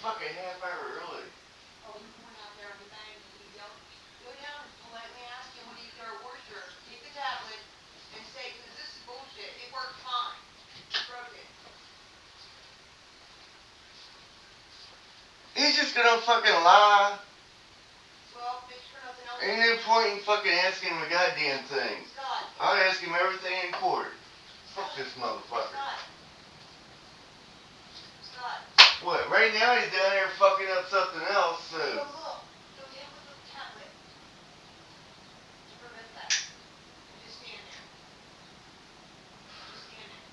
fucking half hour early. Oh, you went out there and banged and you yelled. Go down and politely ask him, what do you do, or worse, take the tablet and say, because this is bullshit. It worked fine. You broke it. He's just gonna fucking lie. Well, make sure nothing else. Ain't no point in fucking asking him a goddamn thing. Scott. I'll ask him everything in court. Fuck this motherfucker. Scott. What? Right now he's down there fucking up something else, so. Go look. Go down with the tablet. To prevent that. And just stand there. Just stand there.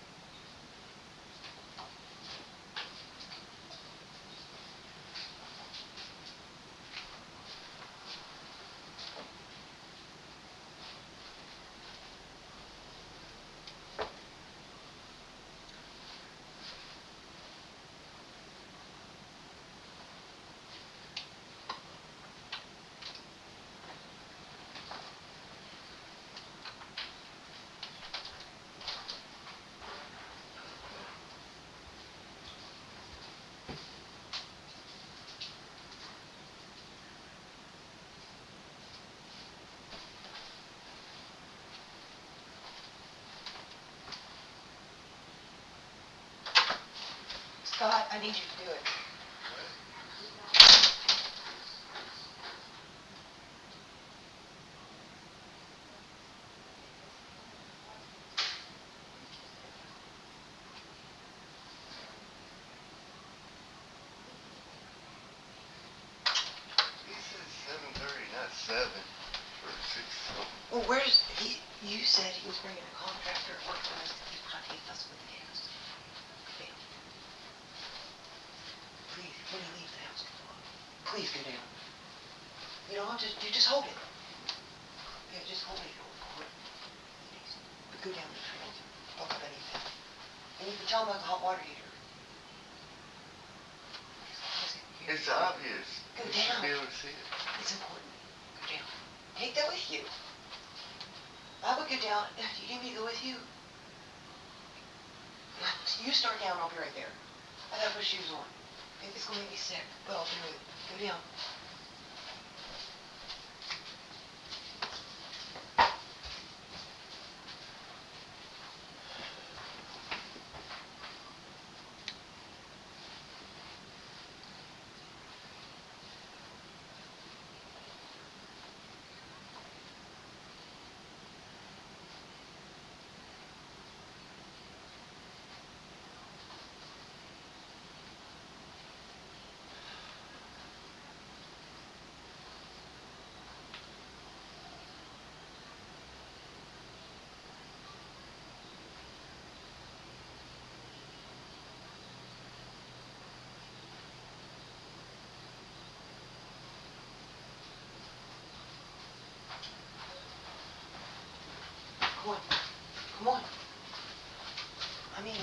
Scott, I need you to do it. He said 7:30, not 7. Or 6. Well, where's he? You said he was bringing a contractor to work on us. He's trying to get us with the gas. Go down. Please, when you leave the house, please go down. You know, you just hold it. Yeah, just hold it. Please. But go down the trail. Don't have anything. And you can tell him about the hot water heater. It's obvious. Go You down. should be able to see it. It's important. Go down. Take that with you. I would go down. Do you need me to go with you? You start down. I'll be right there. I gotta put shoes on. If it's gonna make me sick, but I'll do it. Go down. Come on. Come on. I mean,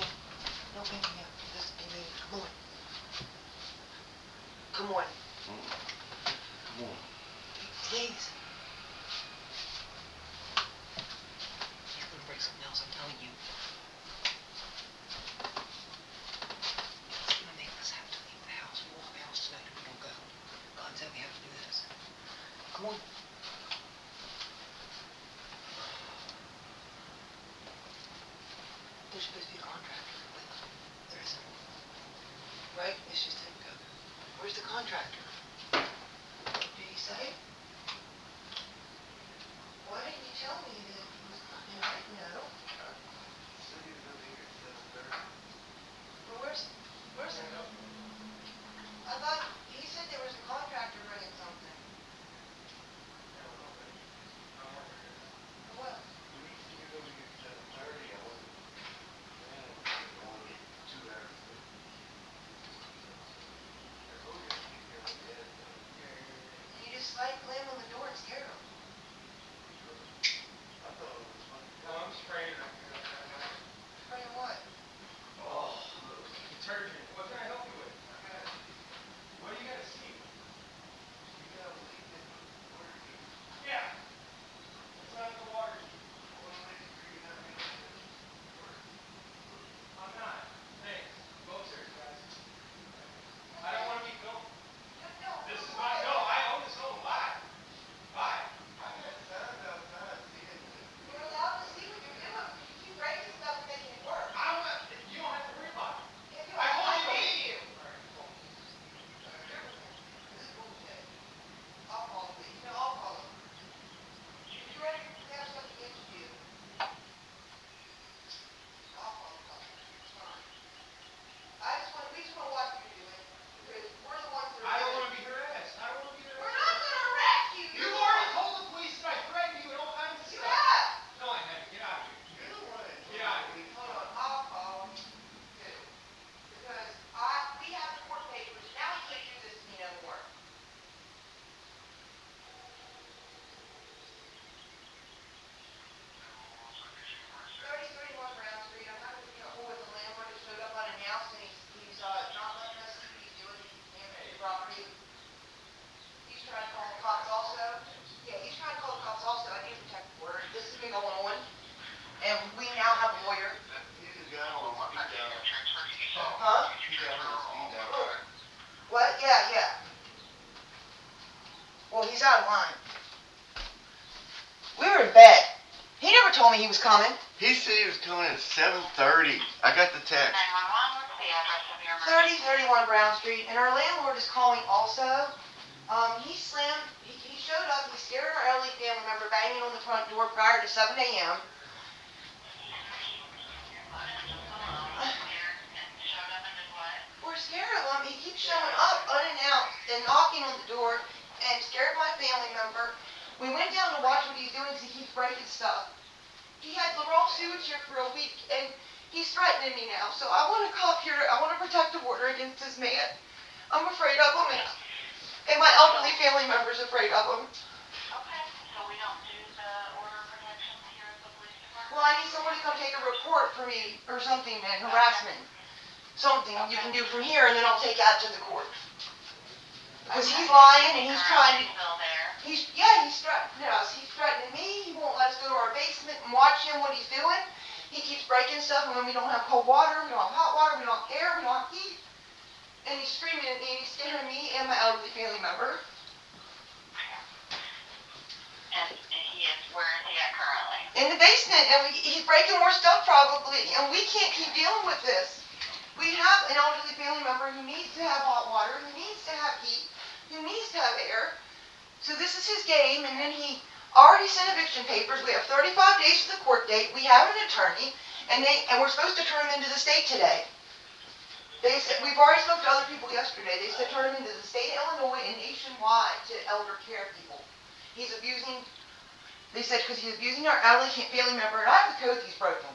no banging up. Just be me. Come on. Come on. Come on. Please. He's gonna break something else, I'm telling you. He's gonna make us have to leave the house. We won't have the house tonight if we don't go. God said we have to do this. Come on. There's supposed to be a contractor with them. There isn't. Right? It's just him go. Where's the contractor? Did he say? Why didn't you tell me that he was coming? I didn't know. So he was over here at 7:30. Well, where's the... I thought he said there was a contractor running something. For what? When he said he was over here at 7:30, I wasn't. Man, I only get 2 hours. I told you I'd be here. property. He's trying to call the cops also. Yeah, he's trying to call the cops also. I need a protective order. This has been going on. And we now have a lawyer. He's a guy on his speed dial. Huh? He's out on his speed dial. What? Yeah. Well, he's out of line. We were in bed. He never told me he was coming. He said he was coming at 7:30. I got the text. 3031 Brown Street, and our landlord is calling also. He showed up, he scared our elderly family member banging on the front door prior to 7 a.m. We're scared of him. He keeps showing up unannounced and knocking on the door and scared my family member. We went down to watch what he's doing because he keeps breaking stuff. He had the raw sewage here for a week, and he's threatening me now. So I want a cop here. I want a protective order against this man. I'm afraid of him, and my elderly family member's afraid of him. Okay, so we don't do the order of protection here at the police department? Well, I need somebody to come take a report for me or something, man, harassment. Something you can do from here, and then I'll take that to the court. Because he's lying, and he's trying to... Still there? He's threatening us. He's threatening me. He won't let us go to our basement and watch him what he's doing. He keeps breaking stuff, and when we don't have cold water, we don't have hot water, we don't have air, we don't have heat. And he's screaming at me, and he's scaring me and my elderly family member. And where is he at currently? In the basement, and he's breaking more stuff probably, and we can't keep dealing with this. We have an elderly family member who needs to have hot water, who needs to have heat, who needs to have air. So this is his game, and then he already sent eviction papers. We have 35 days to the court date. We have an attorney, and we're supposed to turn him into the state today. They said, we've already spoke to other people yesterday. They said turn him into the state of Illinois and nationwide to elder care people. He's abusing, they said, because he's abusing our elderly family member, and I have the code he's broken.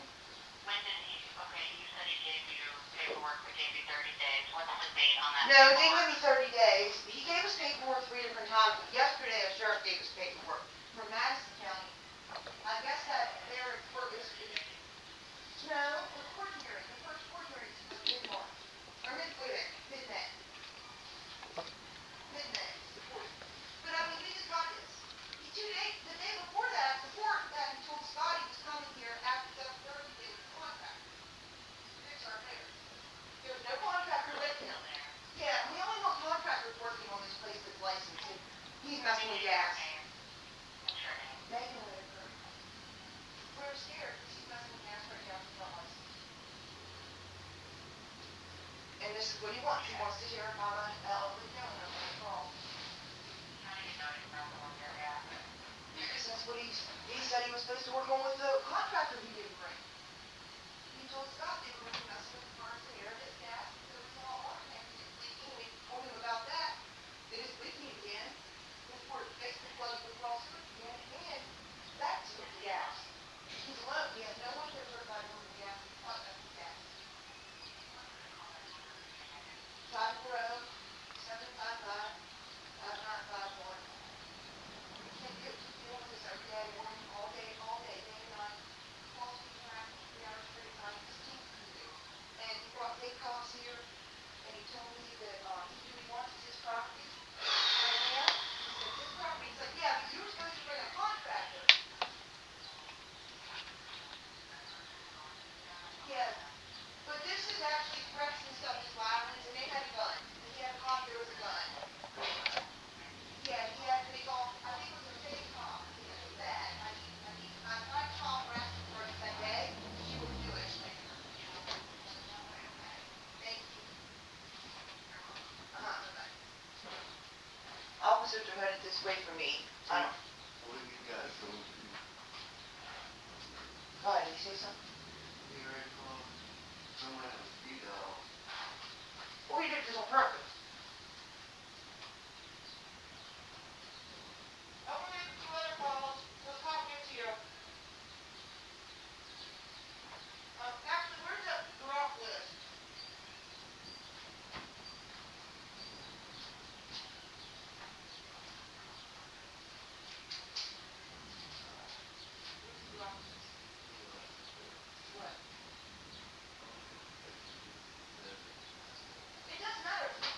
When did he, okay, you said he gave you paperwork that gave you 30 days. What's the date on that? No, it didn't give me 30 days. He gave us paperwork 3 different times. Yesterday, a sheriff gave us paperwork from Madison County. I guess that their purpose is... No, the court hearing. The first court hearing is mid-March. Or mid-May. Mid-May. But I mean, we just got this. The day before that, he told Scotty he was coming here after 7:30 to get the contract. Fix our repairs. There was no contractor with him. Yeah, we only want contractors working on this place that's licensed. He's messing with gas. Megan Whitaker. We're scared because he's messing with gas right now. He's not licensed. And this is what he wants. He wants to share my elderly family member. That's all. How do you know he's not the one you're after? Because that's what he said he was supposed to work on with the contractor he didn't bring. He told Scott they were going to mess with the cars and air this gas. So we saw our tank was leaking. We told him about that. It is leaking again. Before it basically flooded with raw sewage again. And that's with the gas. He's alone. He has no one to certify him with the gas. He's not that's the gas. Time Road, 755, 5951. We can't keep dealing with this every day, morning, all day, day and night. Calls me back 3 hours straight, night, just keep do. And he brought big cops here, and he told me that he really wants his property. Right there. He said, this property. He's like, yeah, but you were supposed to bring a contractor. Yes. But this is actually threats and stuff, just violence, and they had a gun. And he had a cop, there was a gun. Yeah, he had to make all, I think it was a fake cop. Yeah, it was bad. I tried to call harassment for it that day. She wouldn't do it. Thank you. Bye-bye. Officers are headed this way for me. I don't. What do you got? Go ahead, did you say something? You ready for someone at the speed dial? We did this on purpose. I'm gonna make 2 other calls. The cop gets here. Actually, where's the rock list? What? It doesn't matter. It's a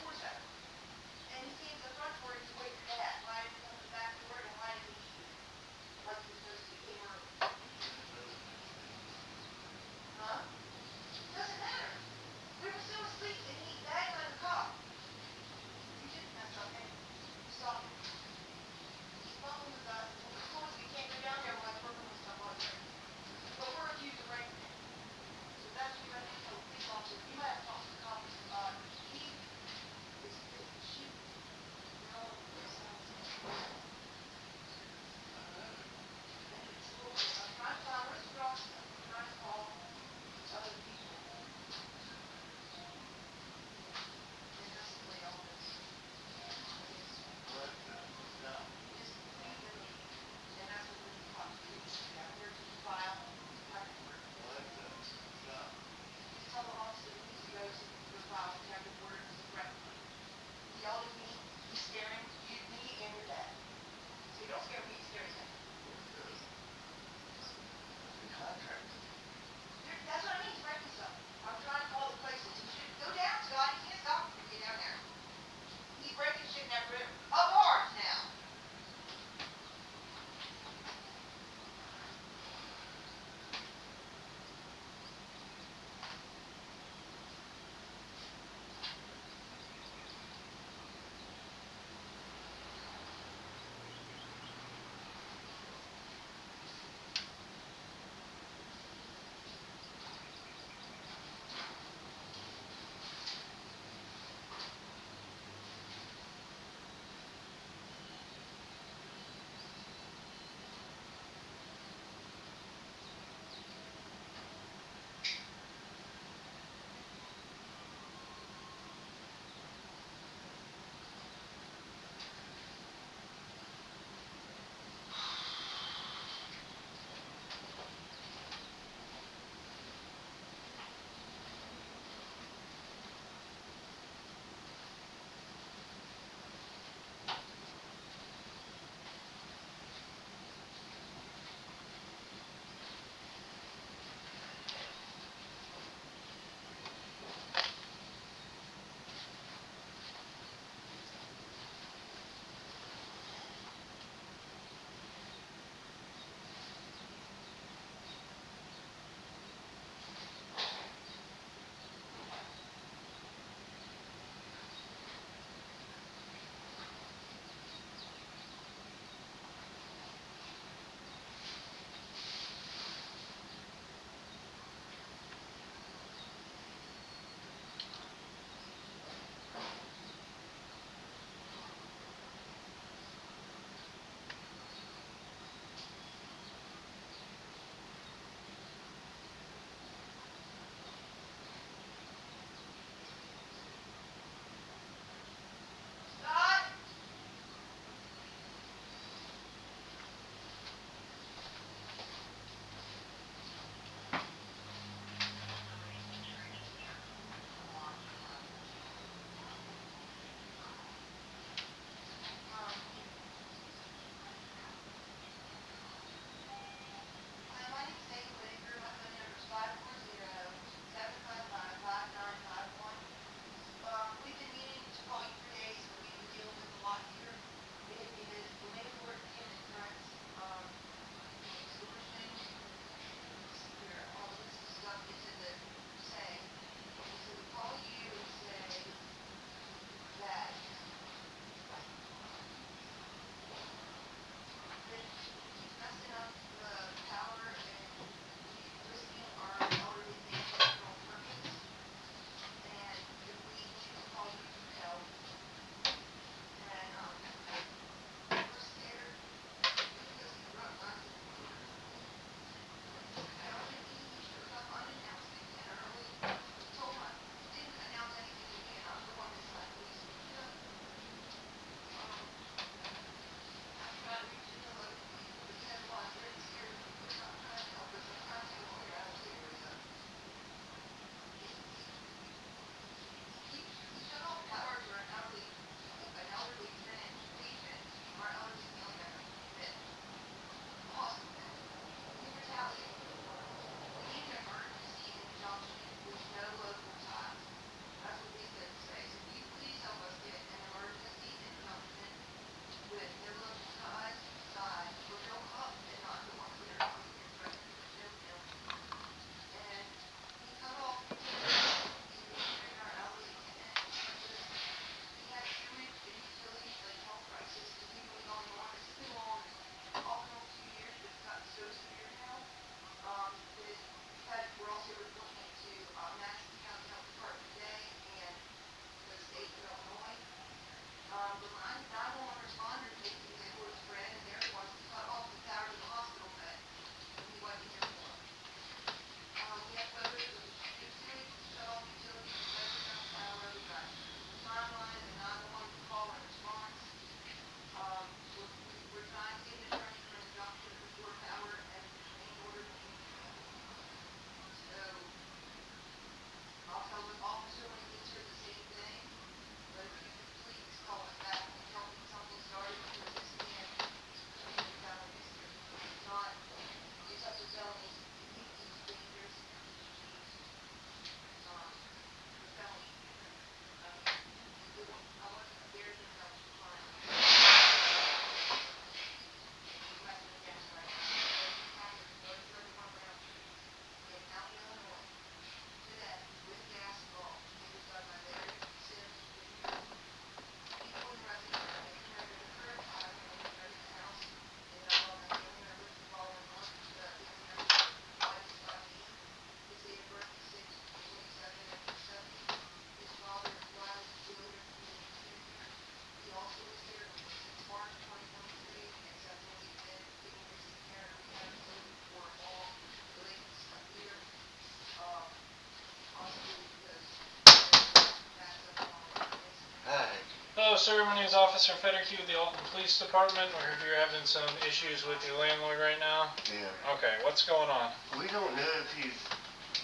ceremonies officer Federke with the Alton Police Department. We're here, you're having some issues with your landlord right now. Yeah. Okay, what's going on? We don't know if he's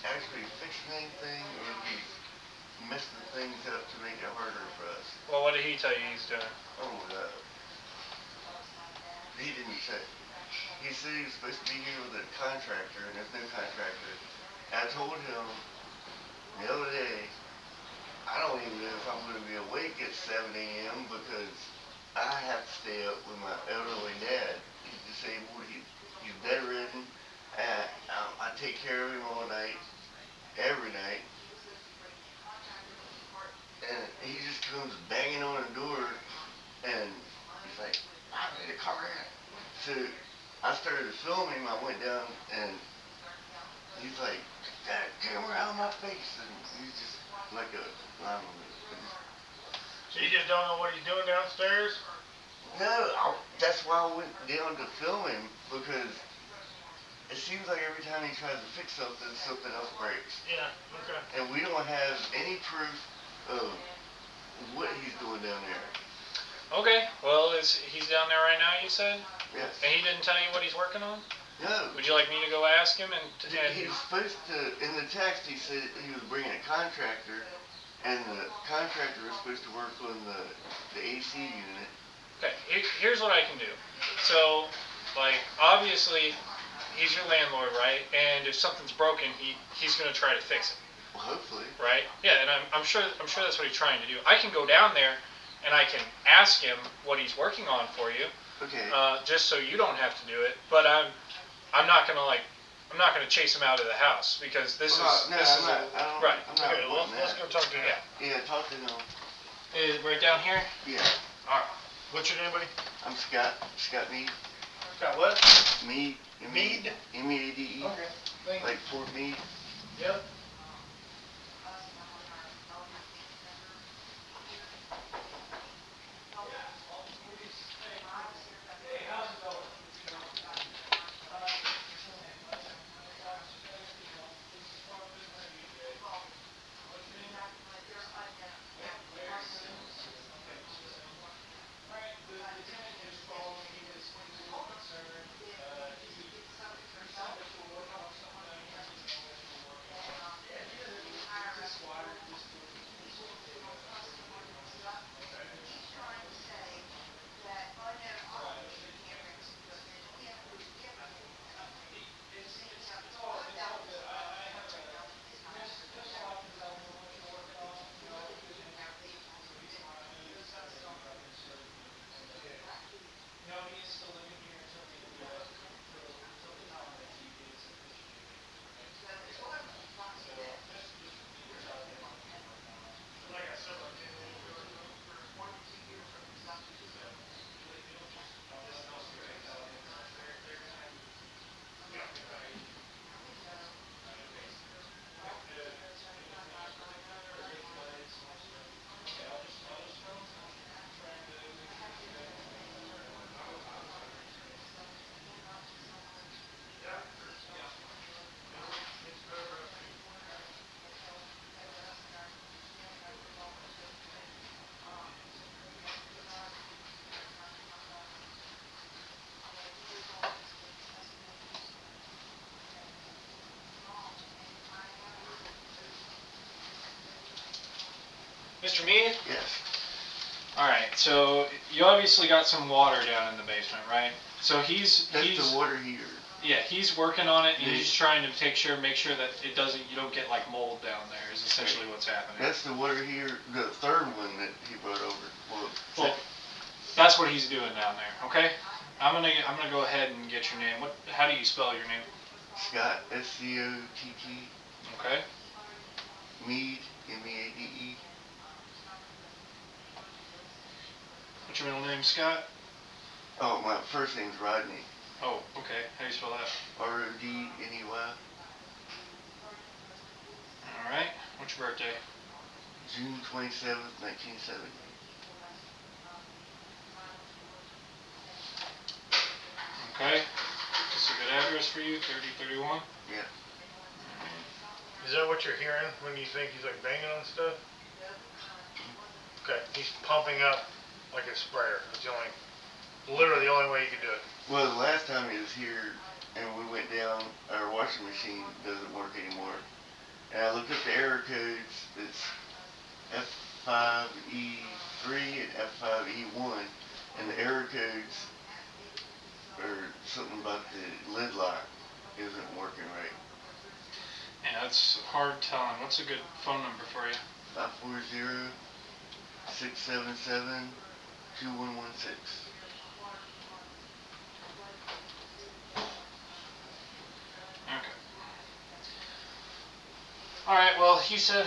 actually fixing anything or if he's messing things up to make it harder for us. Well, what did he tell you he's doing? Oh, he didn't say. He said he was supposed to be here with a contractor, and there's no contractor. And I told him the other day, I don't even know if I'm going to be awake at 7 a.m. because I have to stay up with my elderly dad. He's disabled, he's bedridden, and I take care of him all night, every night. And he just comes banging on the door, and he's like, I need a car in. So I started to film him. I went down, and he's like, get that camera out of my face. And he's just like a, I don't know. So you just don't know what he's doing downstairs? No, that's why I went down to film him, because it seems like every time he tries to fix something, something else breaks. Yeah, okay. And we don't have any proof of what he's doing down there. Okay, well, he's down there right now, you said? Yes. And he didn't tell you what he's working on? No. Would you like me to go ask him? He was supposed to, in the text, he said he was bringing a contractor, and the contractor was supposed to work on the AC unit. Okay, here's what I can do. So, like, obviously, he's your landlord, right? And if something's broken, he's going to try to fix it. Well, hopefully. Right? Yeah, and I'm sure that's what he's trying to do. I can go down there and I can ask him what he's working on for you. Okay. Just so you don't have to do it. But I'm not gonna chase him out of the house because this is right. Okay, let's go talk to him. Yeah, talk to him. Is right down here? Yeah. All right. What's your name, buddy? I'm Scott Mead. Scott what? Mead. Mead? M-E-A-D-E. Okay, thank you. Like Fort Meade. Yep. Mr. Mead? Yes. Alright, so you obviously got some water down in the basement, right? So That's the water heater. Yeah, he's working on it and he's trying to make sure that you don't get like mold down there is essentially what's happening. That's the water heater, the third one that he brought over. Well, that's what he's doing down there, okay? I'm gonna go ahead and get your name. How do you spell your name? Scott, S-C-O-T-T. Okay. Mead, M-E-A-D-E. What's your middle name, Scott? Oh, my first name's Rodney. Oh, okay. How do you spell that? R-O-D-N-E-Y. Alright. What's your birthday? June 27th, 1970. Okay. This is a good address for you, 3031? Yeah. Is that what you're hearing when you think he's like banging on stuff? Okay, he's pumping up like a sprayer. It's literally the only way you can do it. Well, the last time he was here and we went down, our washing machine doesn't work anymore. And I looked up the error codes. It's F5E3 and F5E1, and the error codes are something about the lid lock isn't working right. Yeah, that's hard telling. What's a good phone number for you? 540-677-2116. Okay. Alright, well, he said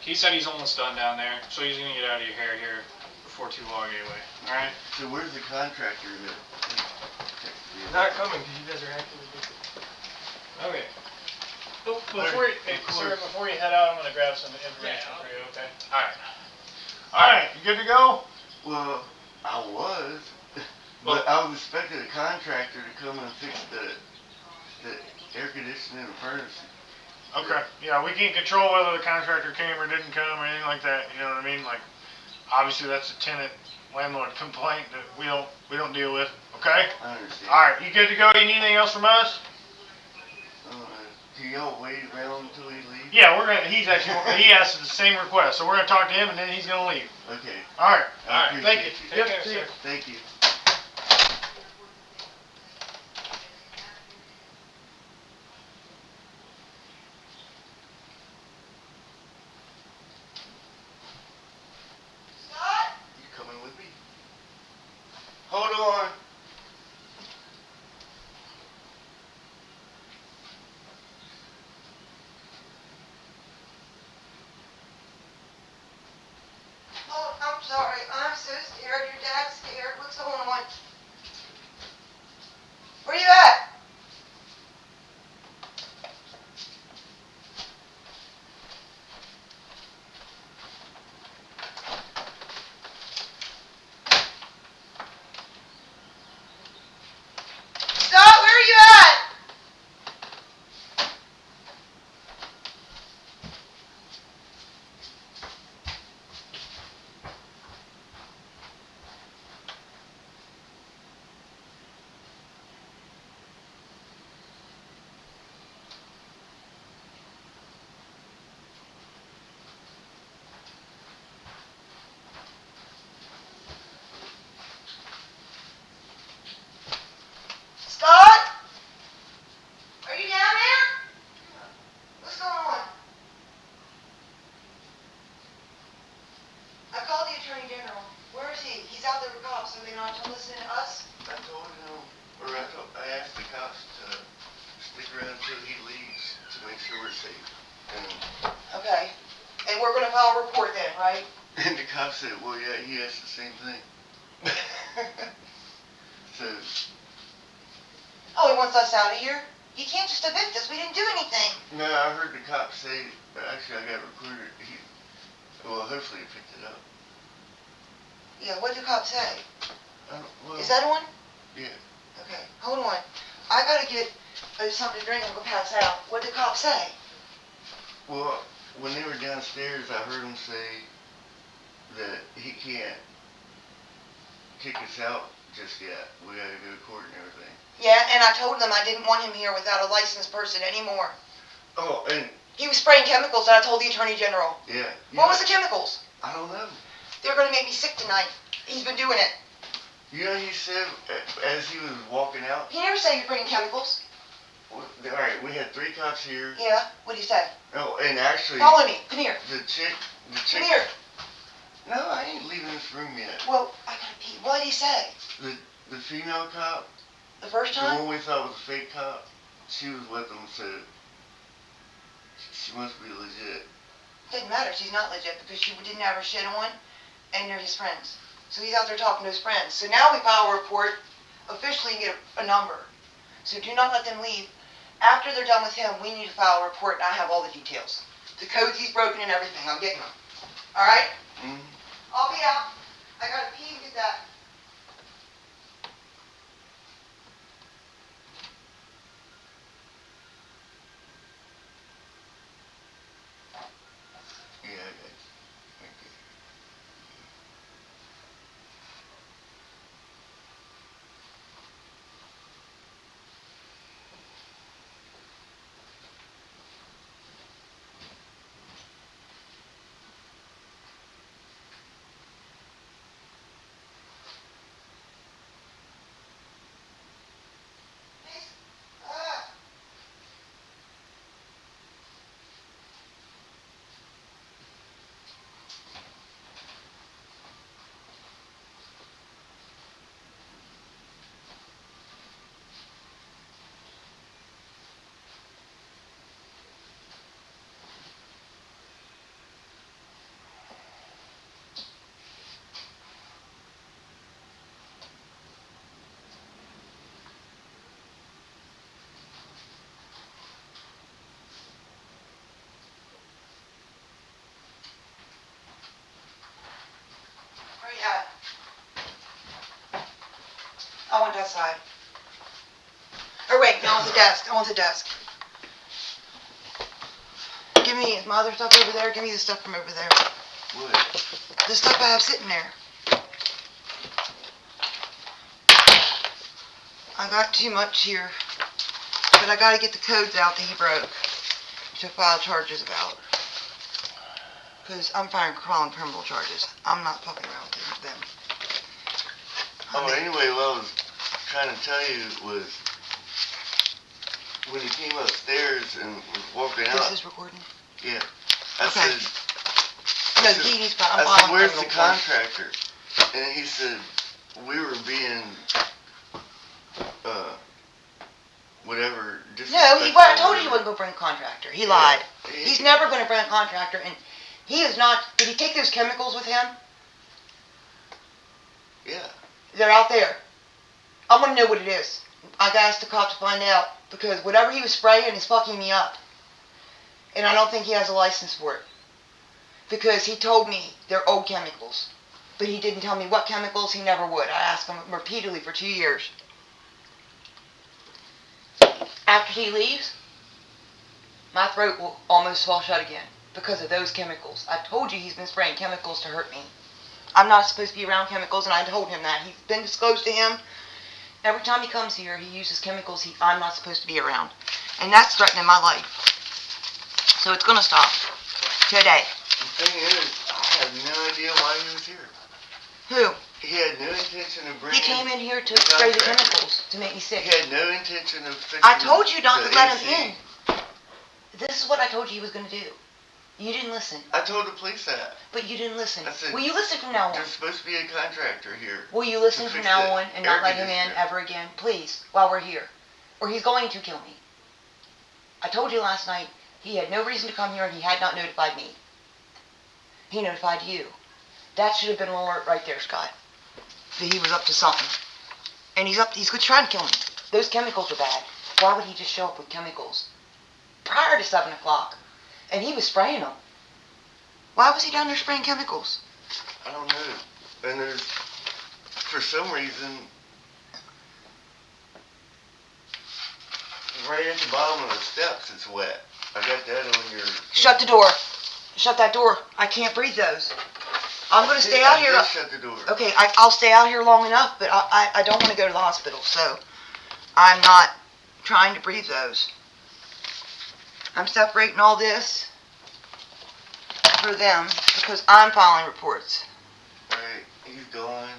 he's almost done down there, so he's gonna get out of your hair here before too long anyway. Alright? So where's the contractor that Not coming because you guys are acting ridiculous. Okay. Before you head out, I'm gonna grab some information for you. Okay. All right. You good to go? Well, I was. But I was expecting a contractor to come and fix the air conditioning and furnace. Okay. Yeah, we can't control whether the contractor came or didn't come or anything like that. You know what I mean? Like, obviously that's a tenant landlord complaint that we don't deal with. Okay. I understand. All right. You good to go? You need anything else from us? Can y'all wait around until he leaves? Yeah, he asked the same request, so we're gonna talk to him and then he's gonna leave. Okay. All right. I Thank you. appreciate Take care, See ya. sir. Thank you. Scott? You coming with me? Hold on. Oh, I'm sorry. I'm so scared. Your dad's scared. What's going on? Where you at? Scott, where are you at? Scott? Are you down there? What's going on? I called the Attorney General. Where is he? He's out there with cops. Are they not to listen to us? I told him, I asked the cops to stick around until he leaves to make sure we're safe. Okay. And we're going to file a report then, right? And the cop said, well, yeah, he asked the same thing. So, Oh, he wants us out of here? He can't just evict us. We didn't do anything. no, I heard the cop say, actually, I got recorded. Well, hopefully he picked it up. Yeah, what did the cop say? Well, Is that on? yeah. Okay, hold on. I gotta get something to drink and go pass out. What did the cop say? Well, when they were downstairs, I heard him say that he can't kick us out just yet. We gotta go to court and everything. Yeah, and I told them I didn't want him here without a licensed person anymore. Oh, and He was spraying chemicals and I told the Attorney General. yeah. What was the chemicals? I don't know. They're gonna make me sick tonight. He's been doing it. You know, he said as he was walking out. He never said he was bringing chemicals. All right, we had 3 cops here. Yeah, what did he say? Oh, and actually, Follow me. Come here. the chick. Come here. No, I ain't leaving this room yet. Well, I gotta pee. What did he say? The female cop, The first the time? one we thought was a fake cop, she was with them, so she must be legit. Doesn't matter. She's not legit because she didn't have her shit on, and they're his friends. So he's out there talking to his friends. So now we file a report officially and get a number. So do not let them leave. After they're done with him, we need to file a report, and I have all the details. The codes he's broken and everything. I'm getting them. All right? Mm-hmm. I'll be out. I gotta pee and get that. Yeah, I got you. Thank you. I want that side. Or wait, no, on the desk. I want the desk. Give me my other stuff over there. Give me the stuff from over there. What? The stuff I have sitting there. I got too much here. But I got to get the codes out that he broke to file charges about. Because I'm filing criminal charges. I'm not fucking around with them. Oh, anyway, what I was trying to tell you was when he came upstairs and was walking out. This is recording? Yeah. I Okay. said, No, said- he needs to. I'm I said, filing where's the criminal charges. contractor? And he said, we were being, whatever. No, I told you he wasn't going to bring a contractor. He lied. Yeah. He's never going to bring a contractor, and he is not. Did he take those chemicals with him? Yeah. They're out there. I want to know what it is. I got to ask the cop to find out, because whatever he was spraying is fucking me up. And I don't think he has a license for it. Because he told me they're old chemicals. But he didn't tell me what chemicals. He never would. I asked him repeatedly for 2 years. After he leaves, my throat will almost fall shut again because of those chemicals. I told you he's been spraying chemicals to hurt me. I'm not supposed to be around chemicals, and I told him that. He's been disclosed to him. Every time he comes here, he uses chemicals I'm not supposed to be around. And that's threatening my life. So it's going to stop. Today. The thing is, I have no idea why he was here. Who? He had no intention of bringing. He came in here to the spray the contractor. chemicals to make me sick. He had no intention of fixing. I told you not the to let AC. him in. This is what I told you he was going to do. You didn't listen. I told the police that. But you didn't listen. I said, Will you listen from now on? there's supposed to be a contractor here. Will you listen to from fix now the on and not air let him in conditioner. ever again? Please, while we're here. Or he's going to kill me. I told you last night he had no reason to come here and he had not notified me. He notified you. That should have been an alert right there, Scott. That he was up to something. And he's trying to kill me. Those chemicals are bad. Why would he just show up with chemicals? Prior to 7 o'clock. And he was spraying them. Why was he down there spraying chemicals? I don't know. And there's, for some reason, right at the bottom of the steps, it's wet. I got that on your. Shut the door. Shut that door. I can't breathe those. I'm going to stay out here. I did shut the door. Okay, I'll stay out here long enough, but I don't want to go to the hospital, so I'm not trying to breathe those. I'm separating all this for them because I'm filing reports. Alright, he's gone.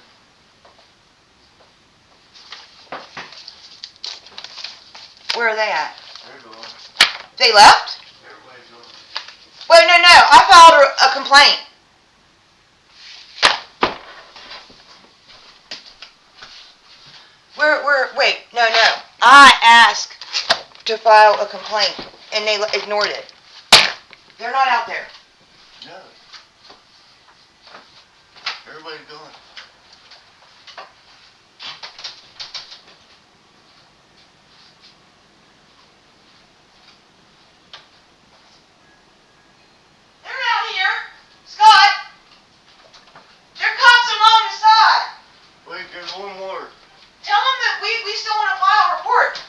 Where are they at? They're gone. They left? Everybody's gone. Wait, no. I filed a complaint. Wait, no. I asked to file a complaint, and they ignored it. They're not out there. No. Everybody's gone. They're out here. Scott! There are cops along the side. Wait, there's one more. Tell them that we still want to file a report.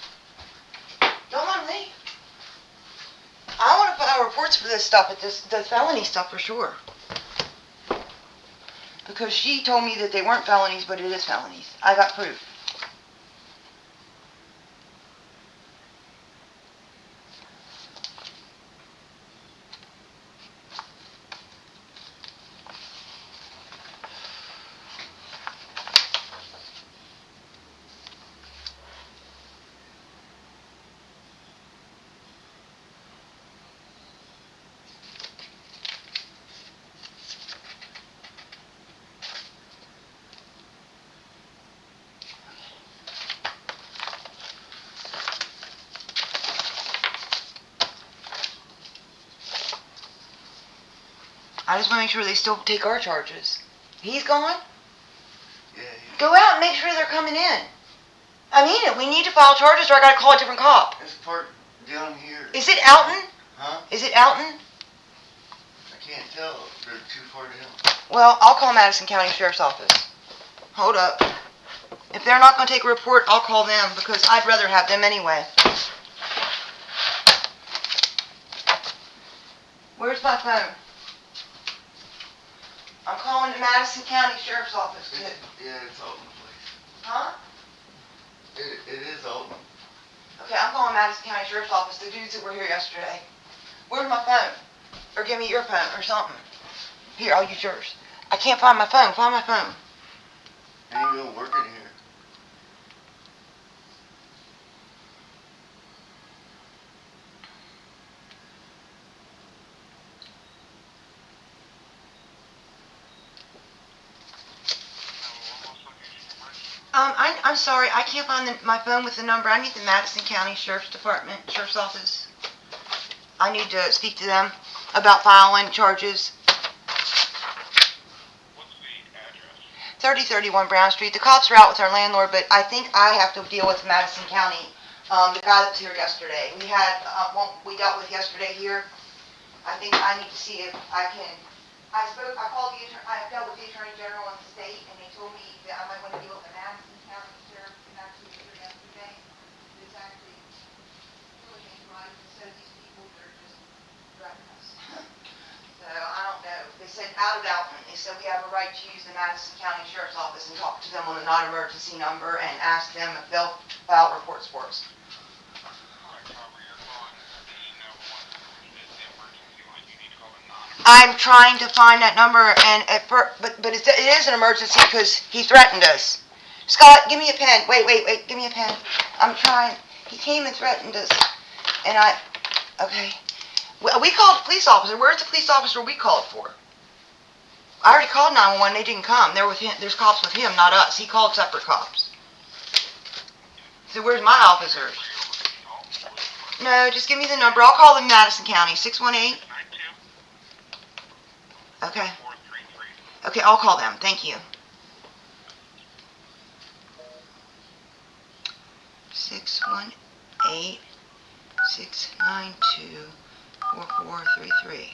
Don't let them leave. I want to file reports for this stuff, the felony stuff for sure. Because she told me that they weren't felonies, but it is felonies. I got proof. I just want to make sure they still take our charges. He's gone? Yeah, Go out and make sure they're coming in. I mean it. We need to file charges or I gotta call a different cop. it's parked down here. Is it Alton? Huh? Is it Alton? I can't tell. They're too far down. Well, I'll call Madison County Sheriff's Office. Hold up. If they're not gonna take a report, I'll call them, because I'd rather have them anyway. Where's my phone? I'm calling the Madison County Sheriff's Office. Yeah, it's Alton, please. Huh? It is Alton. Okay, I'm calling Madison County Sheriff's Office, the dudes that were here yesterday. Where's my phone? Or give me your phone or something. Here, I'll use yours. I can't find my phone. Find my phone. Ain't gonna work in here. I'm sorry, I can't find my phone with the number. I need the Madison County Sheriff's Department, Sheriff's Office. I need to speak to them about filing charges. What's the address? 3031 Brown Street. The cops are out with our landlord, but I think I have to deal with Madison County. The guy that was here yesterday. We had one we dealt with yesterday here. I think I need to see if I can. I called I dealt with the Attorney General in the state, and they told me that I might want to deal with the Madison County Sheriff, who actually was here yesterday. It's actually really ain't right. So these people, they're just driving us. So I don't know. They said out of Alton. They said we have a right to use the Madison County Sheriff's Office and talk to them on a non-emergency number and ask them if they'll file reports for us. I'm trying to find that number, and but it is an emergency because he threatened us. Scott, give me a pen. Wait, give me a pen. I'm trying. He came and threatened us, and okay. We called the police officer. Where's the police officer we called for? I already called 911. They didn't come. They're with him. There's cops with him, not us. He called separate cops. So where's my officers? No, just give me the number. I'll call them Madison County. 618. Okay. Okay, I'll call them. Thank you. 618-692-4433.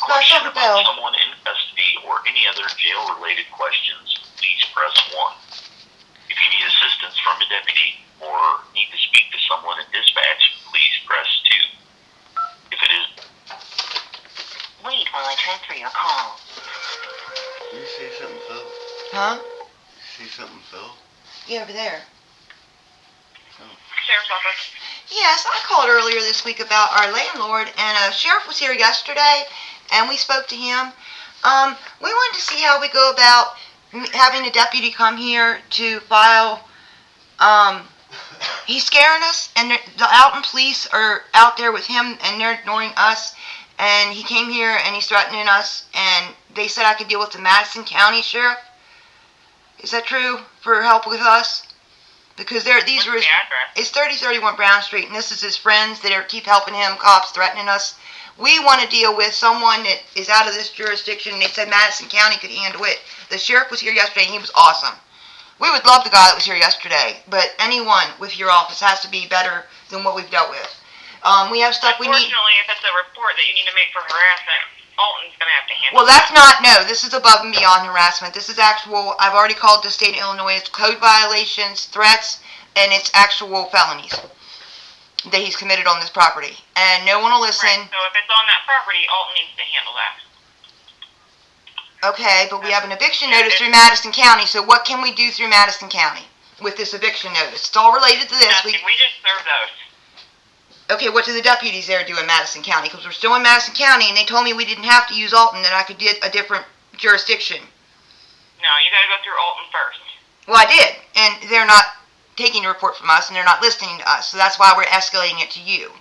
Question about someone in custody or any other jail-related questions, please press 1. If you need assistance from a deputy or need to speak to someone at dispatch, please press 2. If it is... Wait while I transfer your call. You see something, Phil? Huh? You see something, Phil? Yeah, over there. Sheriff's Office. Yes, I called earlier this week about our landlord, and a sheriff was here yesterday, and we spoke to him. We wanted to see how we go about having a deputy come here to file. He's scaring us, and the Alton police are out there with him, and they're ignoring us. And he came here, and he's threatening us, and they said I could deal with the Madison County Sheriff. Is that true? For help with us? Because these were it's 3031 Brown Street, and this is his friends that keep helping him, cops threatening us. We want to deal with someone that is out of this jurisdiction, and they said Madison County could handle it. The sheriff was here yesterday, and he was awesome. We would love the guy that was here yesterday, but anyone with your office has to be better than what we've dealt with. We have stuff we need. Unfortunately, if it's a report that you need to make for harassment, Alton's going to have to handle Well, that's not, no, this is above and beyond harassment. This is actual, I've already called the state of Illinois, it's code violations, threats, and it's actual felonies that he's committed on this property. And no one will listen. Right, so if it's on that property, Alton needs to handle that. Okay, but we have an eviction notice through Madison County, so what can we do through Madison County with this eviction notice? It's all related to this. Nothing, we just serve those. Okay, what do the deputies there do in Madison County? Because we're still in Madison County, and they told me we didn't have to use Alton, that I could get a different jurisdiction. No, you gotta go through Alton first. Well, I did, and they're not taking a report from us, and they're not listening to us, so that's why we're escalating it to you.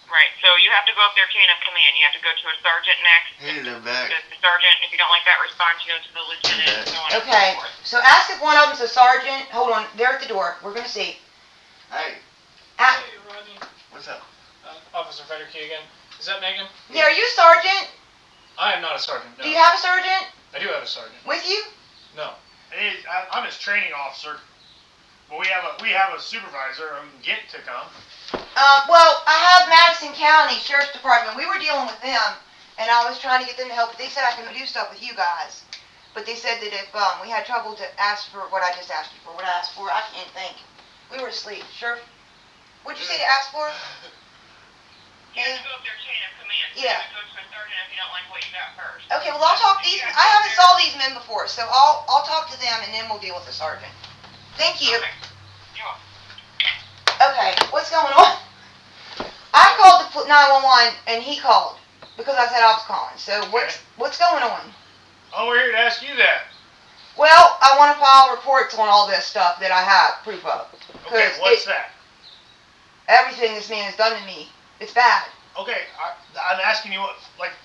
Right, so you have to go up their chain of command. You have to go to a sergeant next. Hey, they're back. The sergeant, if you don't like that response, you go to the lieutenant and so on and Okay, so forth. so ask if one of them's a sergeant. Hold on, they're at the door. We're gonna see. Hey, Ah, Hey, Rodney. what's up? Officer Federkey again. Is that Megan? yeah, are you a sergeant? I am not a sergeant. No. Do you have a sergeant I do have a sergeant. with you? No. I'm his training officer. But we have a supervisor and get to come. Well, I have Madison County Sheriff's Department. We were dealing with them, and I was trying to get them to help. But they said I can do stuff with you guys. But they said that if we had trouble to ask for what I just asked you for, what I asked for, I can't think. We were asleep. Sheriff, what'd you say to ask for? You have to go up their chain of command. So Yeah. you have to go to a sergeant if you don't like what you got first. Okay, well I'll talk to these. I haven't saw these men before, so I'll talk to them and then we'll deal with the sergeant. Thank you. Okay. You're welcome. Okay, what's going on? I called the 911 and he called because I said I was calling. So what's going on? Oh, we're here to ask you that. Well, I want to file reports on all this stuff that I have proof of. Okay, what's that? Everything this man has done to me, it's bad. Okay, I'm asking you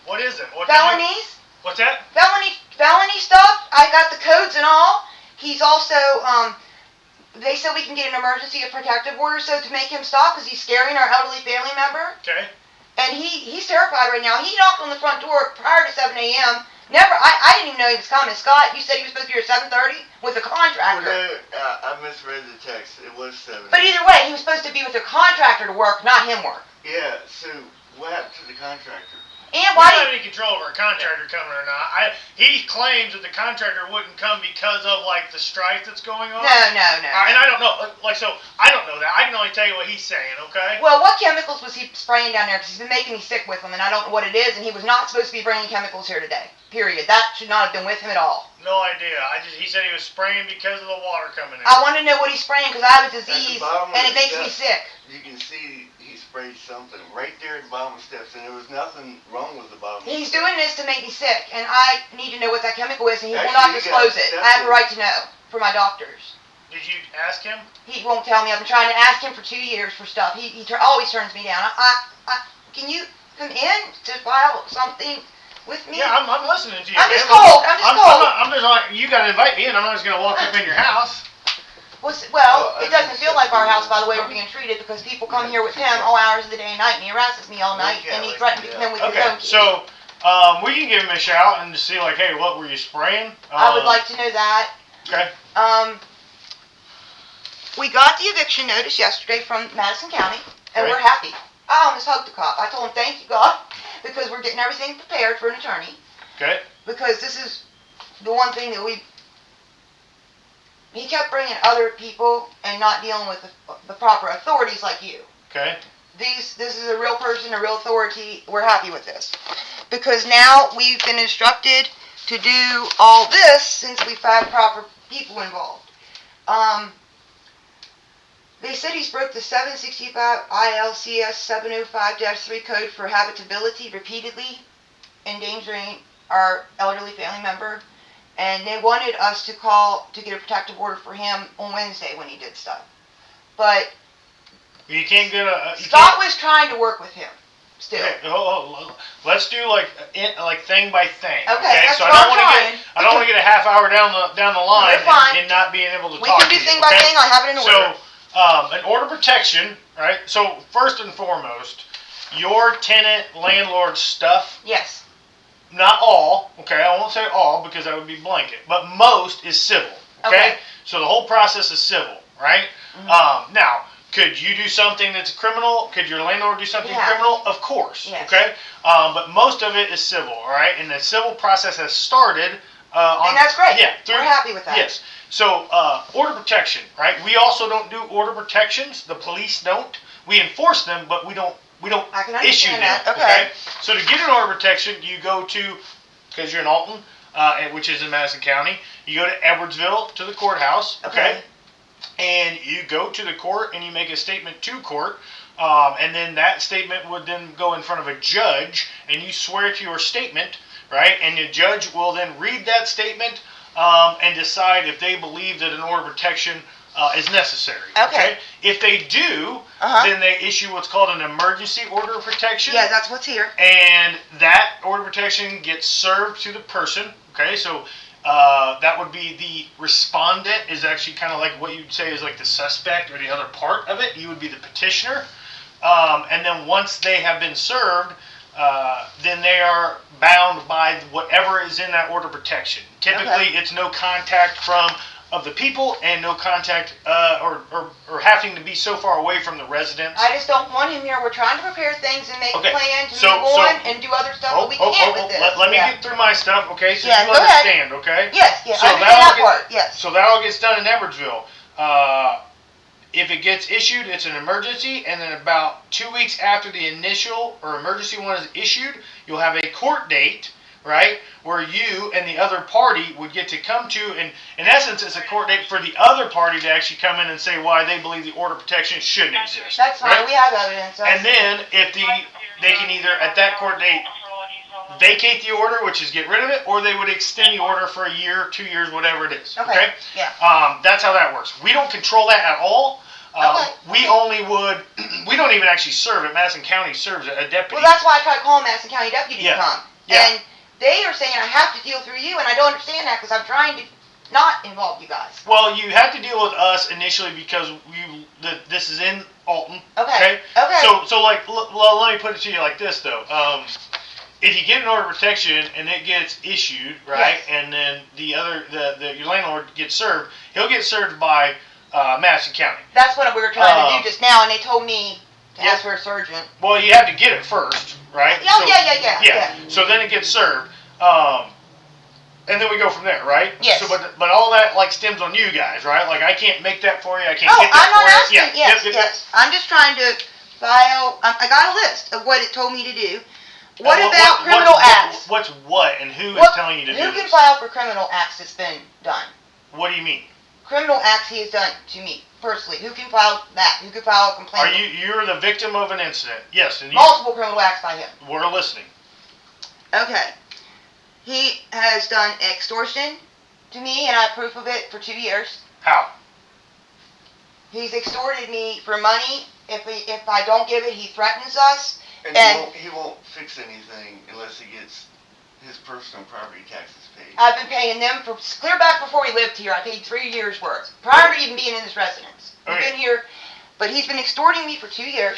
what is it? Felonies, What's that? felony stuff. I got the codes and all. He's also they said we can get an emergency protective order so to make him stop because he's scaring our elderly family member. Okay. And he's terrified right now. He knocked on the front door prior to 7 a.m. I didn't even know he was coming. Scott, you said he was supposed to be here at 7:30 with a contractor. Well, I misread the text. It was 7. But either way, he was supposed to be with a contractor to work, not him work. Yeah, so what happened to the contractor? And We why don't have did any control over a contractor coming or not. He claims that the contractor wouldn't come because of the strife that's going on. No. And I don't know. So I don't know that. I can only tell you what he's saying. Okay. Well, what chemicals was he spraying down there? Because he's been making me sick with them, and I don't know what it is. And he was not supposed to be bringing chemicals here today. Period. That should not have been with him at all. No idea. He said he was spraying because of the water coming in. I want to know what he's spraying because I have a disease bottom of and it the makes me steps. sick. You can see he sprayed something right there at the bottom of the steps, and there was nothing wrong with the bottom. He's doing this to make me sick, and I need to know what that chemical is, and he will Actually, not you disclose got it. I have a septic. right to know for my doctors. Did you ask him? He won't tell me. I've been trying to ask him for 2 years for stuff. He always turns me down. Can you come in to file something with me? Yeah, I'm listening to you. I'm man. just cold. I'm just cold. I'm just like, you got to invite me in. I'm not just going to walk up in your house. Well, it doesn't feel like our house, by the way we're being treated, because people come here with him all hours of the day and night, and he harasses me all night, and he threatened to come in with his Okay, own key. so we can give him a shout and just see hey, what were you spraying? I would like to know that. Okay. We got the eviction notice yesterday from Madison County, and Okay. we're happy. I almost hugged the cop. I told him, thank you, God, because we're getting everything prepared for an attorney. Okay. Because this is the one thing that he kept bringing other people and not dealing with the proper authorities like you. Okay. This is a real person, a real authority. We're happy with this. Because now we've been instructed to do all this since we've had proper people involved. They said he's broke the 765 ILCS 705-3 code for habitability repeatedly, endangering our elderly family member. And they wanted us to call to get a protective order for him on Wednesday when he did stuff. But You can't get Scott was trying to work with him still. Okay, let's do thing by thing. Okay, that's so what I'm trying. I don't want to get a half hour down the line We're fine. and not being able to We talk can do to you, thing by okay? thing. I have it in order. So, an order of protection, right? So first and foremost, your tenant landlord stuff. Yes. Not all, okay, I won't say all because that would be blanket, but most is civil, okay? So the whole process is civil, right? Mm-hmm. Now, could you do something that's criminal? Could your landlord do something criminal? Of course, yes. Okay? But most of it is civil, all right? And the civil process has started and that's great. Yeah. We're happy with that. Yes. So, order protection, right? We also don't do order protections. The police don't. We enforce them, but we don't I can issue understand them. that. Okay. So to get an order of protection, you go to, because you're in Alton, which is in Madison County, you go to Edwardsville to the courthouse. Okay. And you go to the court and you make a statement to court. And then that statement would then go in front of a judge and you swear to your statement, right? And the judge will then read that statement and decide if they believe that an order of protection is necessary. Okay. If they do, then they issue what's called an emergency order of protection. Yeah, that's what's here. And that order of protection gets served to the person. Okay, so that would be the respondent is actually kind of like what you'd say is like the suspect or the other part of it. You would be the petitioner. And then once they have been served, then they are bound by whatever is in that order of protection. Typically, it's no contact of the people and no contact or having to be so far away from the residents. I just don't want him here. We're trying to prepare things and make a plan to So- move on and do other stuff, but we can't with this. Let me get through my stuff, okay? So Yeah, you go ahead. understand, okay? Yes, I understand that part, yes. So that all gets done in Edwardsville. If it gets issued, it's an emergency, and then about 2 weeks after the initial or emergency one is issued, you'll have a court date, right, where you and the other party would get to come to, and in essence, it's a court date for the other party to actually come in and say why they believe the order of protection shouldn't exist. That's fine, right? we have evidence. And then, if they can either, at that court date, vacate the order, which is get rid of it, or they would extend the order for a year, 2 years, whatever it is. Okay, yeah. That's how that works. We don't control that at all. We only would, we don't even actually serve it. Madison County serves a deputy. Well, that's why I tried calling Madison County deputy to come. Yeah. And they are saying I have to deal through you, and I don't understand that because I'm trying to not involve you guys. Well, you have to deal with us initially because this is in Alton. Okay. So like, let me put it to you like this though. If you get an order of protection and it gets issued, right, and then your landlord gets served, he'll get served by Madison County. That's what we were trying to do just now, and they told me to ask for a surgeon. Well, you have to get it first, right? Yeah. So then it gets served, and then we go from there, right? Yes. So, but all that like stems on you guys, right? Like I can't make that for you. I can't Oh, get that I'm not for you. asking. Yes. I'm just trying to file. I got a list of what it told me to do. What about criminal acts? What's what, and who is telling you to do Who this? can file for criminal acts that's been done? What do you mean? Criminal acts he has done to me personally. Who can file that? Who can file a complaint? You're the victim of an incident? Yes, and Multiple criminal acts by him. we're listening. Okay. He has done extortion to me, and I have proof of it for 2 years. How? He's extorted me for money. If I don't give it, he threatens us. And he won't fix anything unless he gets his personal property taxes paid. I've been paying them for clear back before he lived here. I paid 3 years worth prior to even being in this residence. We've been here, but he's been extorting me for 2 years,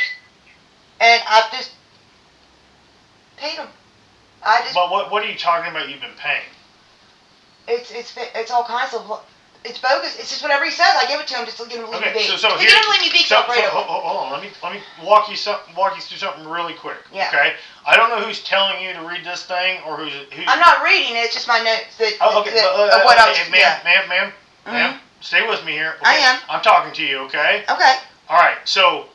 and I've just paid him. But what are you talking about? You've been paying? It's all kinds of. It's bogus. It's just whatever he says. I give it to him just to get him to leave me be. So He didn't leave me be. Hold on. Let me walk you through something really quick. Yeah. Okay. I don't know who's telling you to read this thing or who's. I'm not reading it. It's just my notes of what I was. Ma'am, stay with me here. Okay? I am. I'm talking to you. Okay. Okay. All right. So,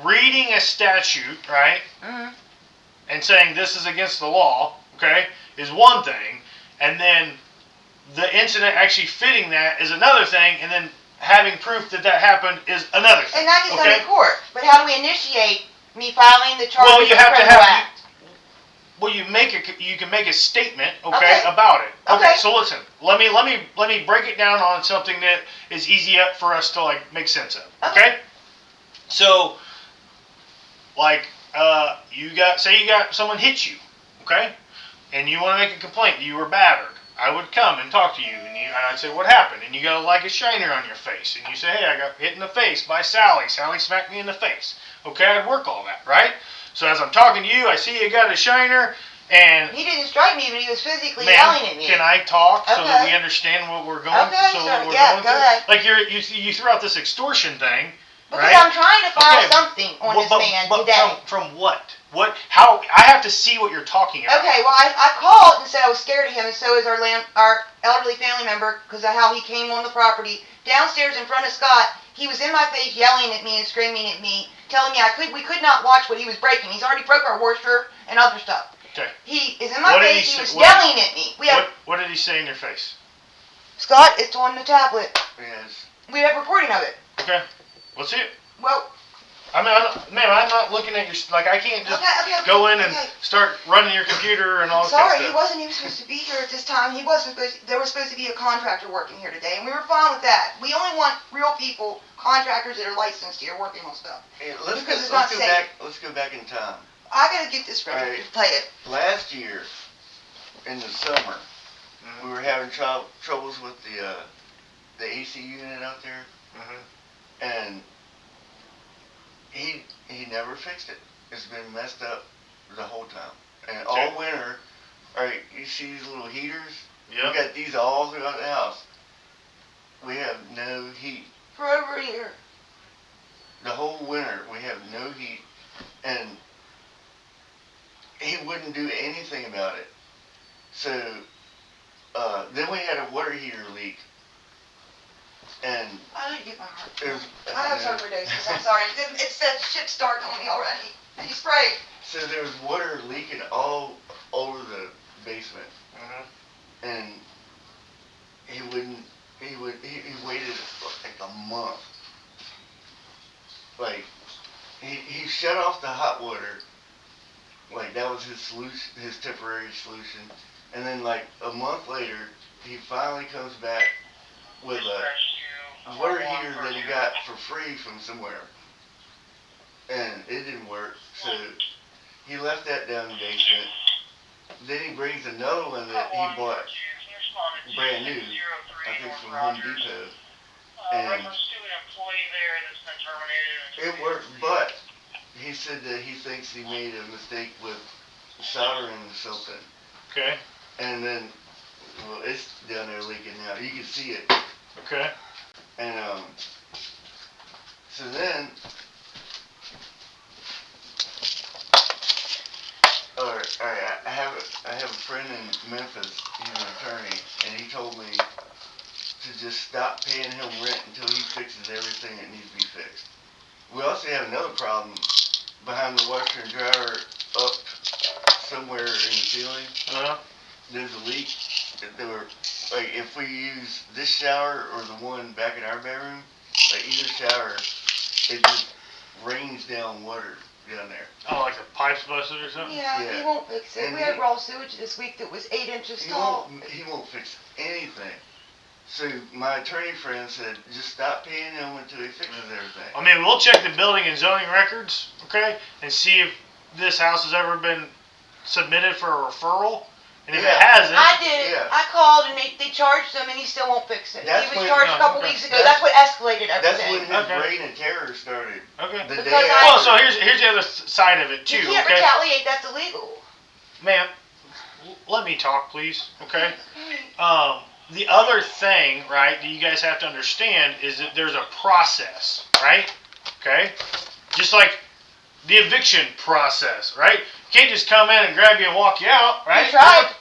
reading a statute, right, and saying this is against the law, okay, is one thing, and then the incident actually fitting that is another thing, and then having proof that happened is another thing. And that gets done in court. But how do we initiate me filing the charge Well, of criminal act? Well, you can make a statement, okay, about it. Okay. So listen, let me break it down on something that is easy for us to like make sense of. Okay. So, like, you got someone hit you, okay, and you want to make a complaint. You were battered. I would come and talk to you, and I'd say, what happened? And you got like a shiner on your face, and you say, hey, I got hit in the face by Sally. Sally smacked me in the face. Okay, I'd work all that, right? So as I'm talking to you, I see you got a shiner, and he didn't strike me, but he was physically yelling at me. Can I talk so that we understand what we're going? Going go ahead. Like you threw out this extortion thing, because right? I'm trying to file something on this man today. From what? How? I have to see what you're talking about. Okay, well, I called and said I was scared of him, and so is our elderly family member, because of how he came on the property. Downstairs in front of Scott, he was in my face yelling at me and screaming at me, telling me we could not watch what he was breaking. He's already broke our washer and other stuff. Okay. He is in my face, he was yelling at me. What did he say in your face? Scott, it's on the tablet. Yes. We have recording of it. Okay. Let's see it. Well, I mean, I'm not looking at your, like, I can't just Okay. go in and okay. start running your computer and all that Sorry, kind he of stuff. wasn't even supposed to be here at this time. There was supposed to be a contractor working here today, and we were fine with that. We only want real people, contractors that are licensed here working on stuff. Hey, Because it's not safe. Let's go back in time. I gotta get this ready Alright. to play it. Last year, in the summer, we were having troubles with the AC unit out there, and he never fixed it. It's been messed up the whole time, and all winter. Alright, you see these little heaters? Yep. We got these all throughout the house. We have no heat. For over a year. The whole winter, we have no heat, and he wouldn't do anything about it. So, then we had a water heater leak, and I need to get my heart. it was, I have sarcoidosis. I'm sorry. It's that shit starting on me already. And he sprayed. so there was water leaking all over the basement, and he waited like a month. Like, he shut off the hot water, like that was his solution, his temporary solution, and then like a month later, he finally comes back with a water heater that he got for free from somewhere, and it didn't work, so he left that down in the basement. Then he brings another one that he bought brand new, I think from Home Depot, and it worked, but he said that he thinks he made a mistake with soldering something. Okay. And then, well, it's down there leaking now. You can see it. Okay. And so then, I have a friend in Memphis. He's an attorney, and he told me to just stop paying him rent until he fixes everything that needs to be fixed. We also have another problem behind the washer and dryer up somewhere in the ceiling. There's a leak. Like if we use this shower or the one back in our bedroom, like either shower, it just rains down water down there. Oh, like the pipes busted or something? Yeah, Yeah. he won't fix it. And We had raw sewage this week that was 8 inches tall. He won't fix anything. So my attorney friend said, just stop paying him until he fixes everything. I mean, we'll check the building and zoning records, okay, and see if this house has ever been submitted for a referral. And if it hasn't, I did. Yeah. I called and they charged him and he still won't fix it. That's He was when- charged a couple weeks ago. That's what escalated That's everything. when his Okay. reign of terror started. okay. The Because day I- Well, so here's the other side of it too. You can't Okay, retaliate. That's illegal. ma'am, let me talk, please. Okay. The other thing, right, that you guys have to understand is that there's a process, right? Okay? Just like the eviction process, right? You can't just come in and grab you and walk you out, right? You tried.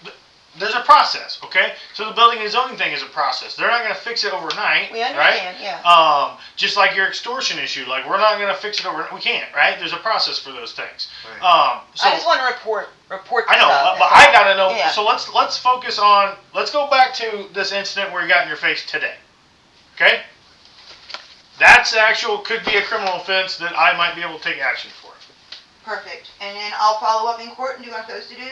There's a process, okay? So the building and zoning thing is a process. They're not going to fix it overnight, We right? understand, yeah. Just like your extortion issue, like we're not going to fix it overnight. We can't, right? There's a process for those things. Right. So I just want to report the I know, stuff. but That's I gotta know. Yeah. So let's focus on. Let's go back to this incident where you got in your face today. Okay. That's actual could be a criminal offense that I might be able to take action for. Perfect. And then I'll follow up in court and do what I'm supposed to do.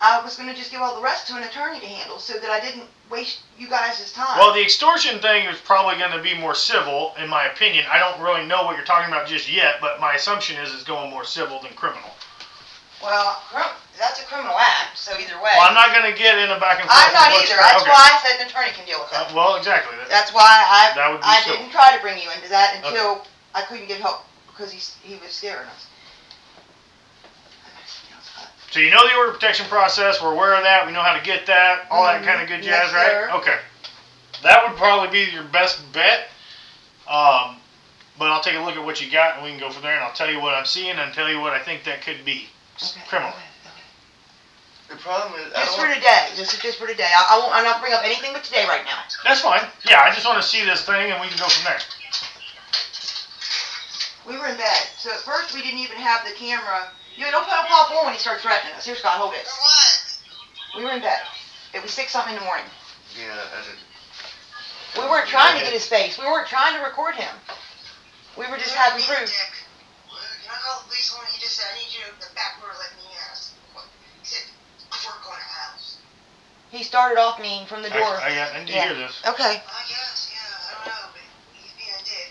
I was going to just give all the rest to an attorney to handle so that I didn't waste you guys' time. Well, the extortion thing is probably going to be more civil, in my opinion. I don't really know what you're talking about just yet, but my assumption is it's going more civil than criminal. Well, that's a criminal act, so either way. Well, I'm not going to get in a back and forth. I'm not with what's- either. That's okay. why I said an attorney can deal with it. Well, exactly. That's why That would be I civil. didn't try to bring you into that until I couldn't get help because he was scaring us. So you know the order of protection process, we're aware of that, we know how to get that, all that kind of good Yes, jazz, right? sir. Okay. That would probably be your best bet. But I'll take a look at what you got and we can go from there and I'll tell you what I'm seeing and tell you what I think that could be. Criminal. The problem is, Just for today. This is just for today. I'm not bring up anything but today right now. That's fine. Yeah, I just want to see this thing and we can go from there. We were in bed, so at first we didn't even have the camera. You don't pop on when he starts threatening us. Here, Scott, hold it. We were in bed. It was 6-something in the morning. yeah, I did. We weren't trying to get his face. We weren't trying to record him. We were just having proof. said, I need you to open the back door and let me ask. He said, I work on a house. He started off mean from the door. I need to hear this. Okay. I guess, yeah, I don't know, but he's being a dick.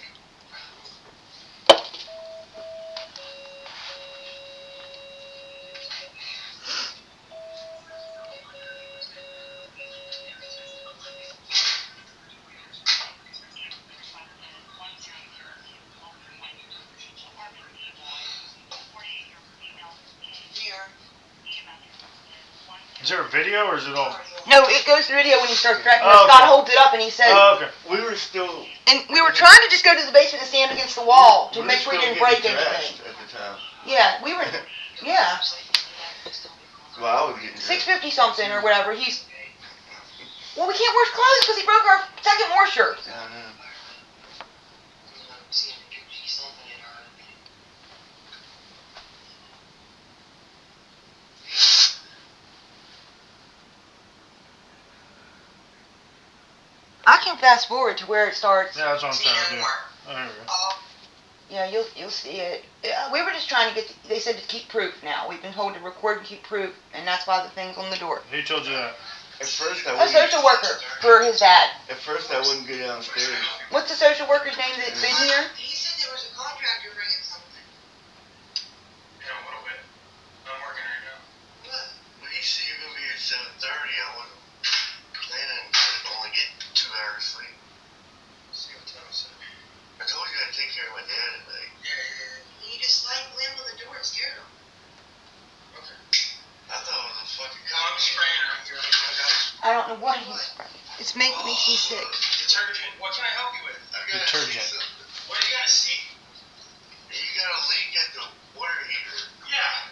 Is there a video or is it all? No, it goes to video when you start threatening. Oh, Scott okay. holds it up and he says, Okay. We were still. and we were trying to just go to the basement and stand against the wall to make sure we didn't break anything. At the time. Yeah, we were, yeah, Well, I was getting dressed. 650 something or whatever. Well, we can't wash clothes because he broke our second washer. I know. I can fast forward to where it starts. Yeah, that's what I'm trying to do. There we go. Yeah, you'll see it. We were just trying to get. They said to keep proof. Now we've been told to record and keep proof, and that's why the thing's on the door. Who told you that? At first I A wouldn't. social worker for his dad. At first I wouldn't go downstairs. What's the social worker's name that's been here? He said there was a contractor bringing something. Yeah, a little bit. I'm working right now. What? When he said you're gonna be here at 7:30, I wasn't planning to only get 2 hours sleep. See what time is it? I told you I'd take care of my dad today. Yeah. You just slammed on the door and scared him. Okay. I thought it was a fucking Well, I'm spraying around here. I don't know what he's. Makes me sick. Detergent. What can I help you with? I gotta Detergent. see something. What do you gotta see? You got a leak at the water heater. Yeah.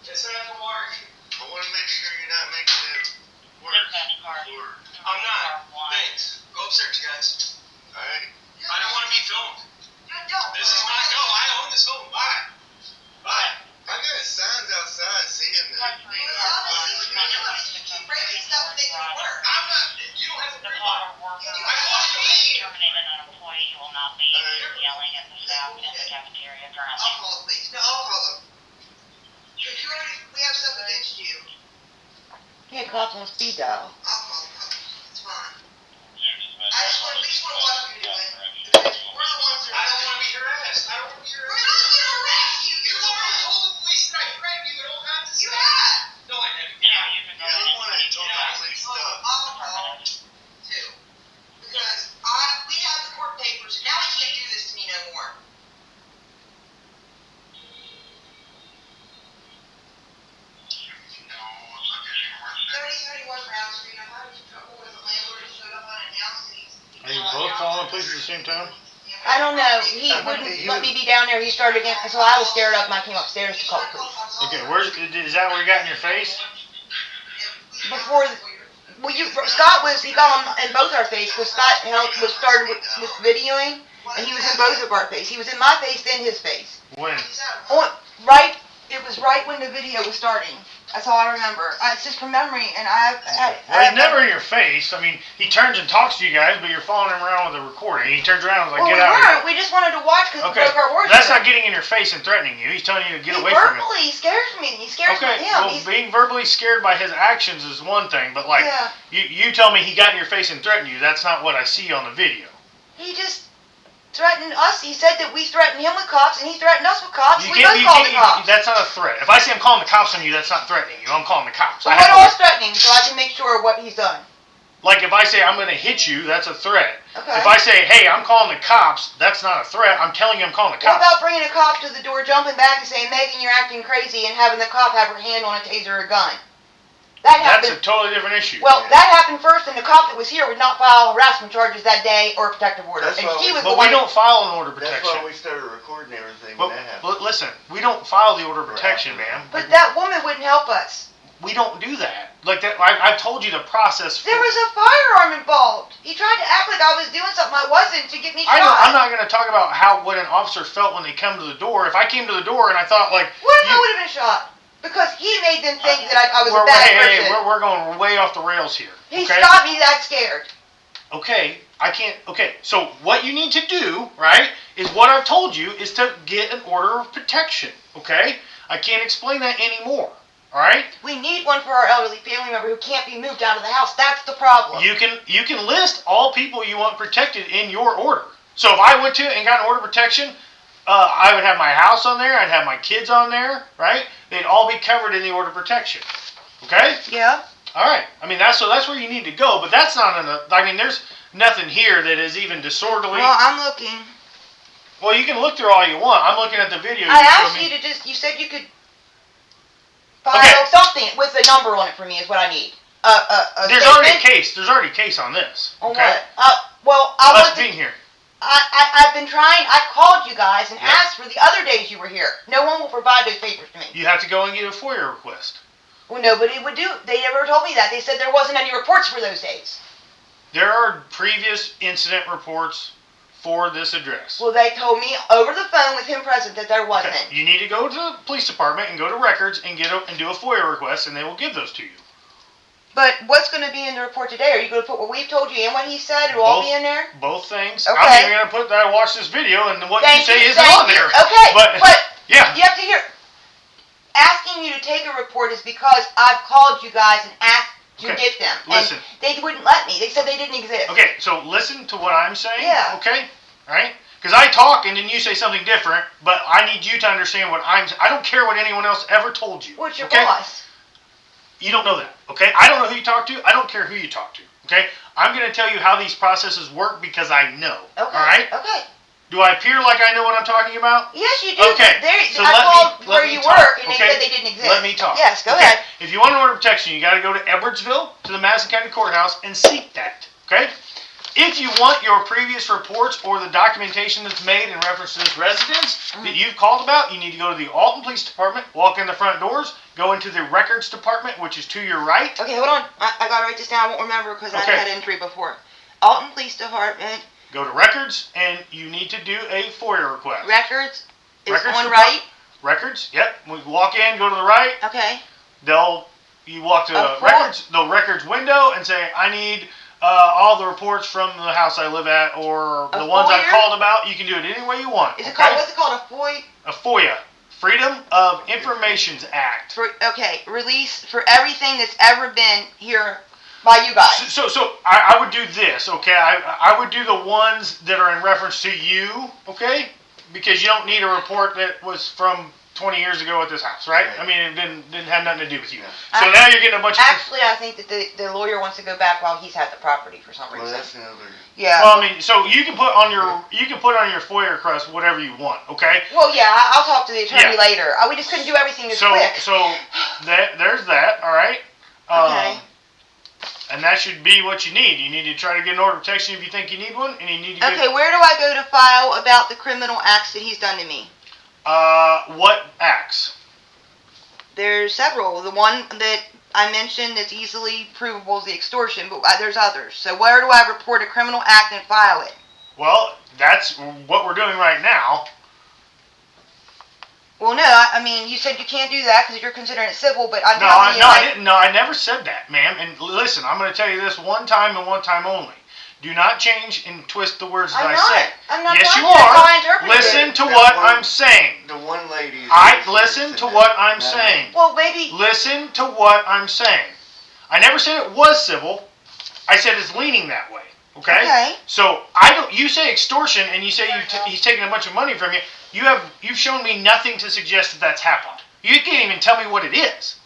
Just set up a water heater. I want to make sure you're not making it worse. I'm not. Thanks. Go upstairs, guys. Alright? I don't want to be filmed. Don't. This is my. No, I own this home. Bye. Bye. I got signs outside saying that. Keep breaking stuff and making it work. I'm not. You don't have to worry about it. I told you to leave. Terminated an employee who will not leave, yelling at the staff in the cafeteria currently. I'll call the police. No, I'll call them. We have stuff against you. He had cops on speed dial. I'll call them. It's fine. I just want, we just want to watch what you're doing. We're the ones that I are don't want to be harassed. I don't want to be We're harassed. not going to arrest you. You already told the police that I threatened you at all kinds of You stuff. have. No, I haven't. Yeah, you can go You're the one that ahead told and the police stuff. I'll call too. Because we have the court papers and now he can't do this to me no more. No, I'm not getting worse. 3031 Brown Street. I'm having trouble with the landlord who showed up unannounced. Are you both calling the police at the same time? I don't know. He wouldn't let me be down there. He started again, so I was scared up and I came upstairs to call the police. Okay, is that where you got in your face? Before, Scott he got on in both our face because Scott started with videoing and he was in both of our face. He was in my face, then his face. When? It was right when the video was starting. That's all I remember. It's just from memory, and Well, he's never in your face. I mean, he turns and talks to you guys, but you're following him around with a recording. He turns around and is like, Well, get out of here. We just wanted to watch because Okay, we broke our words. that's not getting in your face and threatening you. He's telling you to get away from it. He scares me. He scares Okay, him. well, being verbally scared by his actions is one thing, but like, Yeah. you tell me he got in your face and threatened you. That's not what I see on the video. He just threatened us. He said that we threatened him with cops, and he threatened us with cops. You We both called the cops. That's not a threat. If I say I'm calling the cops on you, that's not threatening you. I'm calling the cops. So what else threatening? So I can make sure what he's done. Like if I say I'm going to hit you, that's a threat. Okay. If I say, hey, I'm calling the cops, that's not a threat. I'm telling you I'm calling the What cops. about bringing a cop to the door, jumping back, and saying, Megan, you're acting crazy, and having the cop have her hand on a taser or a gun? That That's happened. a totally different issue. Well, that happened first, and the cop that was here would not file harassment charges that day or a protective order. That's And why she we- was the But one. we don't file an order of That's protection. why we started recording everything But, when that happened. but listen, we don't file the order of protection, ma'am. But that woman wouldn't help us. We don't do that. Like that, I've told you the process. There was a firearm involved. He tried to act like I was doing something I wasn't to get me shot. I know, I'm not going to talk about what an officer felt when they come to the door. If I came to the door and I thought like, What if I would have been shot? Because he made them think that I was a bad person. we're going way off the rails here. He okay? stopped me that scared. Okay, I can't. Okay, so what you need to do, right, is what I've told you is to get an order of protection. Okay, I can't explain that anymore. All right. We need one for our elderly family member who can't be moved out of the house. That's the problem. You can list all people you want protected in your order. So if I went to and got an order of protection, I would have my house on there. I'd have my kids on there, right? They'd all be covered in the order of protection. Okay. Yeah. All right. I mean, that's where you need to go, but that's not enough. I mean, there's nothing here that is even disorderly. Well, I'm looking. Well, you can look through all you want. I'm looking at the video. I asked you to you said you could file something with a number on it for me is what I need. There's already a case. There's already a case on this. On okay? what? Well, Us being here. I've been trying. I called you guys and asked for the other days you were here. No one will provide those papers to me. You have to go and get a FOIA request. Well, nobody would do. They never told me that. They said there wasn't any reports for those days. There are previous incident reports for this address. Well, they told me over the phone with him present that there wasn't. Okay. You need to go to the police department and go to records and do a FOIA request, and they will give those to you. But what's going to be in the report today? Are you going to put what we've told you and what he said? It'll all be in there? Both things. Okay. I'm even going to put that I watched this video, and what you say isn't on there. Okay, but yeah. You have to hear. Asking you to take a report is because I've called you guys and asked to get them. Listen. And they wouldn't let me. They said they didn't exist. Okay, so listen to what I'm saying. Yeah. Okay? Right? Because I talk and then you say something different, but I need you to understand what I don't care what anyone else ever told you. What's your boss? You don't know that. Okay? I don't know who you talk to. I don't care who you talk to. Okay? I'm going to tell you how these processes work because I know. Okay. All right? Okay. Do I appear like I know what I'm talking about? Yes, you do. Okay. So I called where you work, and they said they didn't exist. Let me talk. Yes, go ahead. If you want an order of protection, you got to go to Edwardsville, to the Madison County Courthouse, and seek that. Okay? If you want your previous reports or the documentation that's made in reference to this residence that you've called about, you need to go to the Alton Police Department, walk in the front doors, go into the Records Department, which is to your right. Okay, hold on. I got to write this down. I won't remember because I had entry before. Alton Police Department. Go to Records, and you need to do a FOIA request. Records is on right? Records, yep. We walk in, go to the right. Okay. You walk to the records window and say, I need all the reports from the house I live at or the ones I've called about. You can do it any way you want. What's it called? A FOIA? A FOIA. Freedom of Information Act. Release for everything that's ever been here by you guys. So I would do this, okay? I would do the ones that are in reference to you, okay? Because you don't need a report that was from 20 years ago at this house, right? I mean, it didn't have nothing to do with you. So now you're getting a bunch of... Actually, I think that the lawyer wants to go back while he's had the property for some reason. Well, that's another... Yeah. Well, I mean, so you can put on your FOIA request whatever you want, okay? Well, yeah, I'll talk to the attorney later. We just couldn't do everything this quick. So there's that, all right? Okay. And that should be what you need. You need to try to get an order of protection if you think you need one, and you need to get... Okay, where do I go to file about the criminal acts that he's done to me? What acts? There's several. The one that I mentioned that's easily provable is the extortion, but there's others. So where do I report a criminal act and file it? Well, that's what we're doing right now. Well, no, I mean, you said you can't do that because you're considering it civil, but I'm telling you... I didn't. No, I never said that, ma'am. And listen, I'm going to tell you this one time and one time only. Do not change and twist the words that I say. I'm not. Yes, you are. are. Listen to what I'm saying. The one lady... Listen to what I'm saying. Well, maybe... Listen to what I'm saying. I never said it was civil. I said it's leaning that way. Okay? So you say extortion, and you say he's taking a bunch of money from you. You've shown me nothing to suggest that that's happened. You can't even tell me what it is.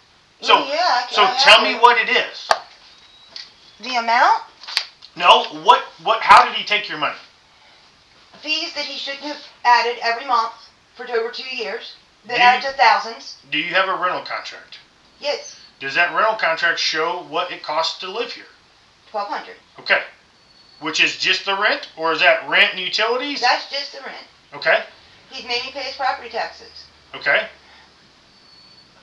So tell me what it is. The amount? No. How did he take your money? Fees that he shouldn't have added every month for over 2 years. That added to thousands. Do you have a rental contract? Yes. Does that rental contract show what it costs to live here? $1,200. Okay. Which is just the rent, or is that rent and utilities? That's just the rent. Okay. He's made me pay his property taxes. Okay.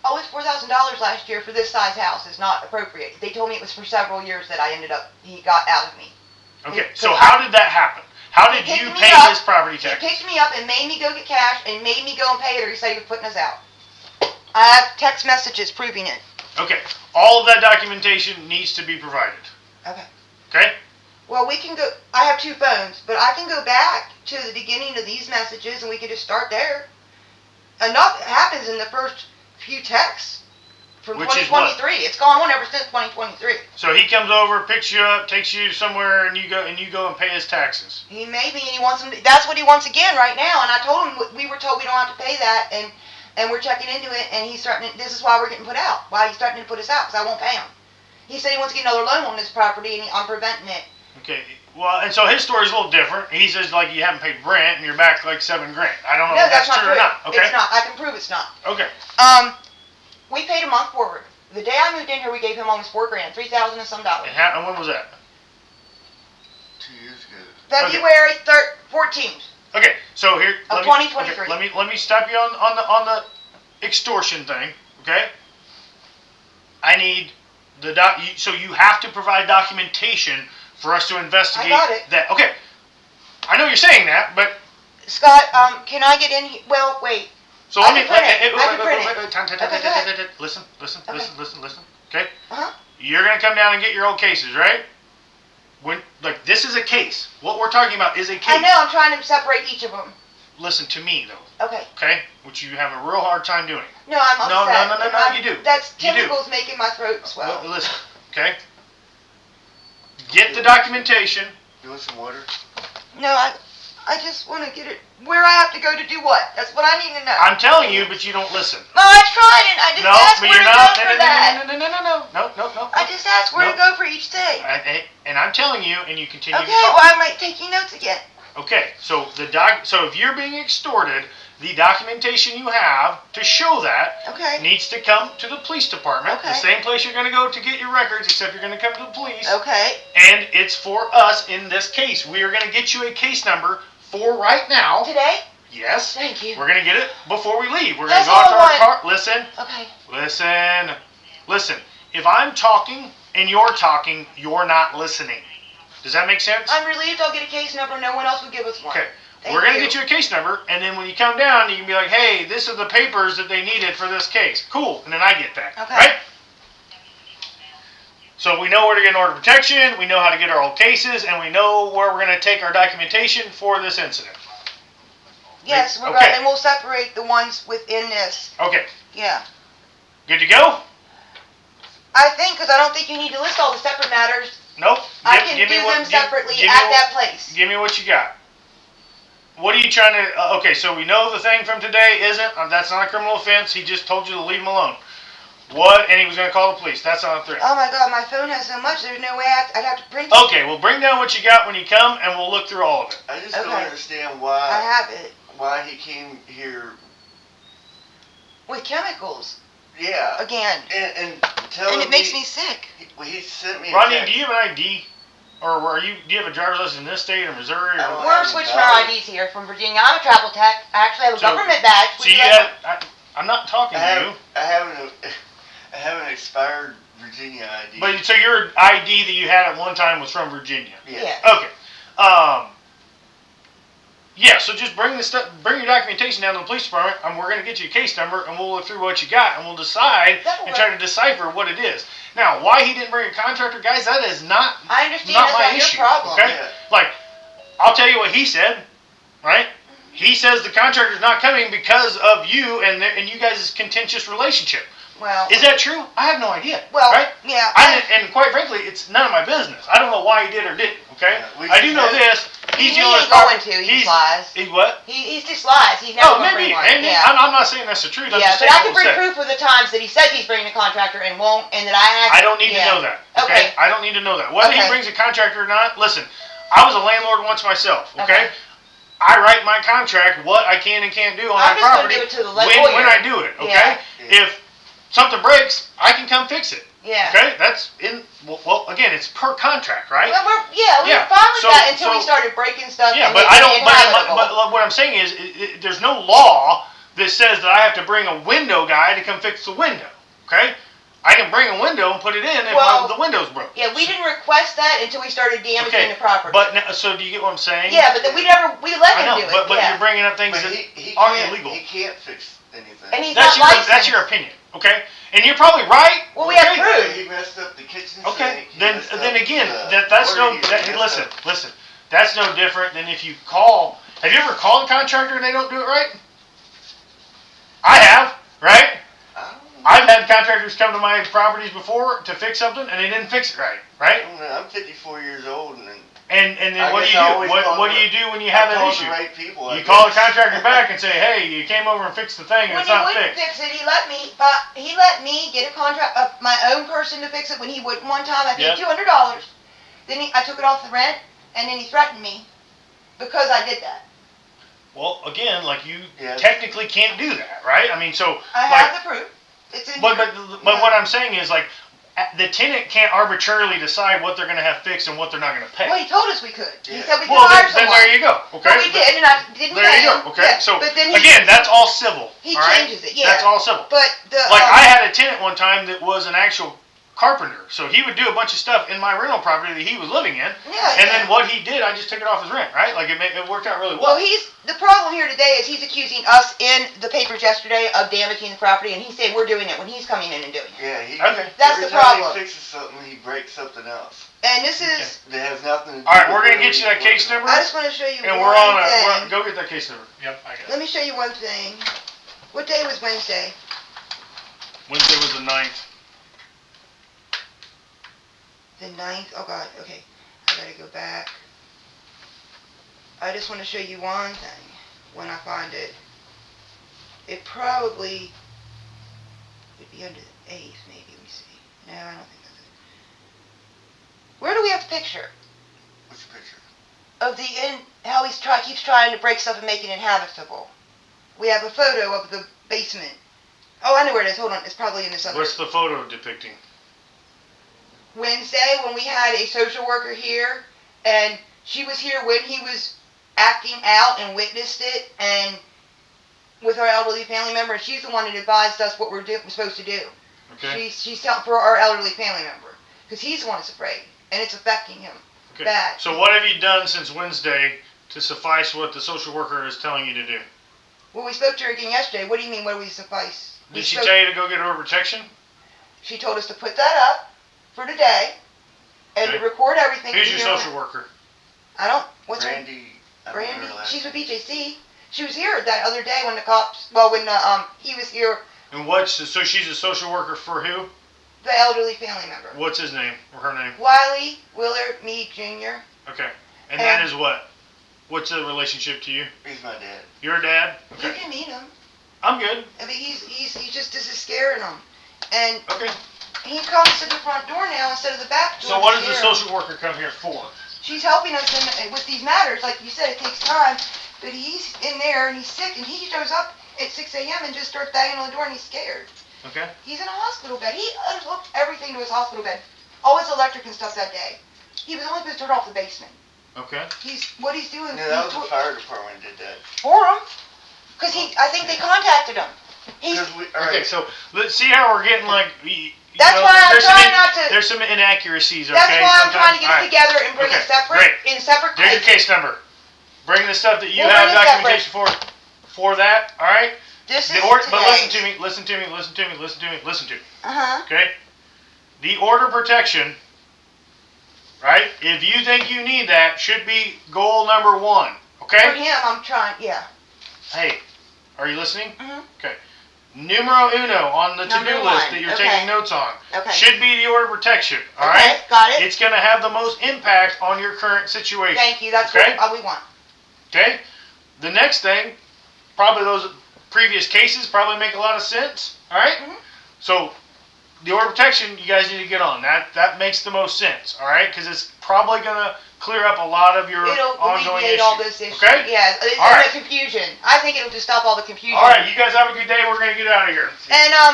Always $4,000 last year for this size house is not appropriate. They told me it was for several years that he got out of me. Okay, so how did that happen? How did you pay his property taxes? He picked me up and made me go get cash and made me go and pay it, or he said he was putting us out. I have text messages proving it. Okay, all of that documentation needs to be provided. Okay. Okay? Well, we can go, I have 2 phones, but I can go back to the beginning of these messages and we can just start there. Enough happens in the first few texts from Which is what? 2023. It's gone on ever since 2023. So he comes over, picks you up, takes you somewhere, and you go and pay his taxes. He maybe, and he wants them. That's what he wants again right now. And I told him we were told we don't have to pay that, and we're checking into it. And he's starting. This is why we're getting put out. Why he's starting to put us out because I won't pay him. He said he wants to get another loan on this property, and I'm preventing it. Okay. Well, and so his story's a little different. He says like you haven't paid rent and you're back like $7,000. I don't know No, if that's not true or not. Okay. It's not. I can prove it's not. Okay. We paid a month forward. The day I moved in here, we gave him almost $4,000, $3,000 and some dollars. And when was that? 2 years ago. February 14th. Okay. So here. Of 2023. Okay, let me stop you on the extortion thing. Okay. I need the so you have to provide documentation for us to investigate. I got it. That. Okay. I know you're saying that, but. Scott, can I get in here? Well, wait. So I can print it. Listen. Okay. Listen. Okay. Uh-huh. You're gonna come down and get your old cases, right? This is a case. What we're talking about is a case. I know. I'm trying to separate each of them. Listen to me though. Okay. Okay. Which you have a real hard time doing. No, I'm upset. No. You do. That's You do. chemicals making my throat swell. Listen. Okay. Get the documentation. You want some water? No, I just want to get it. Where I have to go to do what? That's what I need to know. I'm telling you, but you don't listen. No, I tried it. I just asked where to go for that. No. I just asked where to go for each thing. And I'm telling you, and you continue to Okay, talk. well, I might taking notes again. Okay, so so if you're being extorted, the documentation you have to show that Okay. needs to come to the police department. The Okay. same place you're going to go to get your records, except you're going to come to the police. Okay. And it's for us in this case. We are going to get you a case number for right now. Today? Yes. Thank you. We're going to get it before we leave. We're going to That's go out to all our I car. Listen. Okay. Listen. If I'm talking and you're talking, you're not listening. Does that make sense? I'm relieved I'll get a case number. No one else would give us one. Okay. Thank We're going to you. get you a case number, and then when you come down, you can be like, hey, this are the papers that they needed for this case. Cool. And then I get that. Okay. Right? So we know where to get an order of protection, we know how to get our old cases, and we know where we're going to take our documentation for this incident. Yes, we're Okay. going, and we'll separate the ones within this. Okay. Yeah. Good to go? I think, because I don't think you need to list all the separate matters. Nope. I can do them separately at that place. Give me what you got. What are you trying to... okay, so we know the thing from today isn't... that's not a criminal offense. He just told you to leave him alone. What? And he was going to call the police. That's not a threat. Oh my God, my phone has so much. There's no way I'd have to print it. Okay, well, bring down what you got when you come, and we'll look through all of it. I just don't Okay. understand I why have it he came here. with chemicals Yeah. again, And tell and me. it makes me sick. He sent me. Rodney, a text. do you have an ID? Or do you have a driver's license in this state or Missouri? I Or, don't We're have switching a our valid- IDs here from Virginia. I'm a travel tech. I actually have a So- government badge. so you have... I'm not talking to you. I have an expired Virginia ID. But so your ID that you had at one time was from Virginia. Yeah. Okay. Yeah, so just bring your documentation down to the police department, and we're going to get you a case number, and we'll look through what you got, and we'll decide That'll and try work. to decipher what it is. Now, why he didn't bring a contractor, guys, that is not I understand not that's my not your issue. problem. Okay? Yeah. Like, I'll tell you what he said, right? He says the contractor's not coming because of you and you guys' contentious relationship. Well, Is that true? I have no idea. well, right? yeah. And quite frankly, it's none of my business. I don't know why he did or didn't. Okay, Yeah, we I do know just- this. He's He the owner ain't of the going property. to. He lies. He what? He's just lies. He's never Oh, going to maybe. bring one. And Yeah. I'm not saying that's the truth. I'm Yeah, just but saying I can what was bring said. proof of the times that he says he's bringing a contractor and won't, and that I asked. I don't need yeah. to know that. Okay. I don't need to know that. Whether he Okay. brings a contractor or not, listen, I was a landlord once myself, okay? Okay. I write my contract what I can and can't do on I'm my just gonna property give it to the when lawyer. I do it, okay? Yeah. If something breaks, I can come fix it. Yeah. Okay? That's well again, it's per contract, right? Well, we were fine with So- that until we so- started breaking stuff. Yeah, and but making I don't. it But inhabitable. what I'm saying is, there's no law that says that I have to bring a window guy to come fix the window. Okay, I can bring a window and put it in if Well, the window's broke. Yeah, we didn't request that until we started damaging the property. But now, so do you get what I'm saying? yeah, but then we let I him know, do it. but yeah. you're bringing up things But that he aren't can't, illegal. He can't fix anything. And he's That's not licensed. that's your opinion, okay? and you're probably right. Well, we have okay? proof. He messed up the kitchen Okay, sink. He then messed then up again, the that's water no. heater, That, he hey, messed listen, up- listen. That's no different than if you call. Have you ever called a contractor and they don't do it right? I have, right? I don't know. I've had contractors come to my properties before to fix something and they didn't fix it right, right? I don't know. I'm 54 years old and And then I what do guess you I do? always What call do the- you do when you have I that call issue? the right people. I You call the guess. contractor back and say, hey, you came over and fixed the thing and When it's he not wouldn't fixed. fix it, he let me get a contract of my own person to fix it when he wouldn't one time. I paid Yep. $200. Then I took it off the rent, and then he threatened me because I did that. Well, again, like you Yeah. technically can't do that, right? I mean, so I like, have the proof. It's in but here. but what I'm saying is like the tenant can't arbitrarily decide what they're going to have fixed and what they're not going to pay. Well, he told us we could. He Yeah. said we could Well, hire then someone. there you go. Okay. But we did, and I didn't There pay you him. go. Okay. Yeah, So but then again, that's all civil. he all right? changes it. Yeah. That's all civil. But the Like I had a tenant one time that was an actual carpenter, so he would do a bunch of stuff in my rental property that he was living in. Yeah, And yeah. then what he did, I just took it off his rent, right? Like it worked out really Well, well. the problem here today is he's accusing us in the papers yesterday of damaging the property, and he's saying we're doing it when he's coming in and doing it. Yeah, he. Okay. That's every the time problem. he fixes something, he breaks something else. And this is, That has nothing to do All right, with we're gonna where get you he's that case working. number, I just want to show you and one we're on thing. go get that case number. Yep, I got it. Let me show you one thing. What day was Wednesday? Wednesday was the 9th. The 9th? Oh God, okay. I gotta go back. I just want to show you one thing when I find it. It probably would be under the 8th, maybe. Let me see. No, I don't think that's it. Where do we have the picture Which picture? of how keeps trying to break stuff and make it inhabitable? We have a photo of the basement. Oh, I know where it is. Hold on. It's probably in this other. What's the photo depicting? Wednesday when we had a social worker here, and she was here when he was acting out and witnessed it, and with our elderly family member, and she's the one that advised us what we're supposed to do. Okay. She's telling for our elderly family member, because he's the one that's afraid, and it's affecting him Okay. bad. So what have you done since Wednesday to suffice what the social worker is telling you to do? Well, we spoke to her again yesterday. What do you mean, what do we suffice? Did she tell you to go get order protection? She told us to put that up for today, and Okay. to record everything. Who's your here on social it. worker? I don't, what's her Brandy. I don't know Brandy, her last she's with name. BJC. She was here that other day when he was here, And so she's a social worker for who? the elderly family member. What's his name or her name? Wiley Willard Meade Jr. Okay. And that And- is what? What's the relationship to you? He's my dad. You're a dad? You Okay. can meet him. I'm good. I mean, this is scaring him. And Okay. he comes to the front door now instead of the back door. So what to does the scare him. social worker come here for? She's helping us with these matters. Like you said, it takes time. But he's in there and he's sick, and he shows up at 6 a.m. and just starts banging on the door, and he's scared. Okay. He's in a hospital bed. He unhooked everything to his hospital bed. All his electric and stuff that day. He was only supposed to turn off the basement. Okay. What he's doing No, that was the fire department did that. for him. Because I think they contacted him. He's, 'Cause Okay, so let's see how we're getting like. That's why I'm trying not to- There's some inaccuracies. that's Okay. why I'm trying to sometimes. get All it right. together and bring Okay, it separate, great. in separate There's your places. case number. Bring the stuff that you We'll have bring it documentation for that. All right. This is But listen today. to me. Listen to me. Listen to me. Listen to me. Listen to me. Uh-huh. Okay. The order protection. Right. If you think you need that, should be goal number 1. For Okay. him, I'm trying, yeah. Hey, are you listening? Mhm. Okay. Numero uno on the Number to-do list one, that you're okay. taking notes on Okay. should be the order protection. All Okay, right. got it. It's going to have the most impact on your current situation. Thank you, that's Okay. what we want. Okay. The next thing, probably those previous cases probably make a lot of sense. All right? Mhm. So the order of protection, you guys need to get on. That makes the most sense. All right? Because it's probably going to clear up a lot of your It'll ongoing alleviate issues. all this issue. Okay? Yeah, it's All right. the confusion. I think it'll just stop all the confusion. All right. You guys have a good day. We're going to get out of here. And how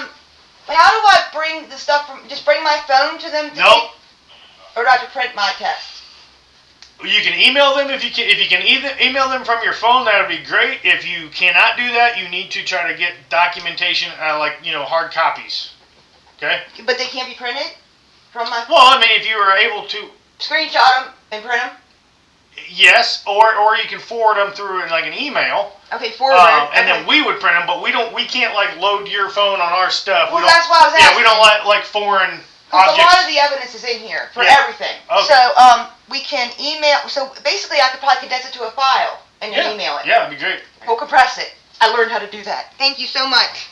do I bring the stuff from? Just bring my phone to them? Nope. Or do I have to print my text? You can email them if you can either email them from your phone. That would be great. If you cannot do that, you need to try to get documentation, hard copies. Okay. But they can't be printed from my Well, I mean, if you were able to, screenshot them and print them. Yes, or you can forward them through in like an email. Okay, forward. And then we would print them, but we can't like load your phone on our stuff. Well, that's why I was asking. Yeah, we don't like foreign Because objects. a lot of the evidence is in here for everything. Okay. So we can email. So basically, I could probably condense it to a file and then email it. Yeah, that'd be great. We'll compress it. I learned how to do that. Thank you so much.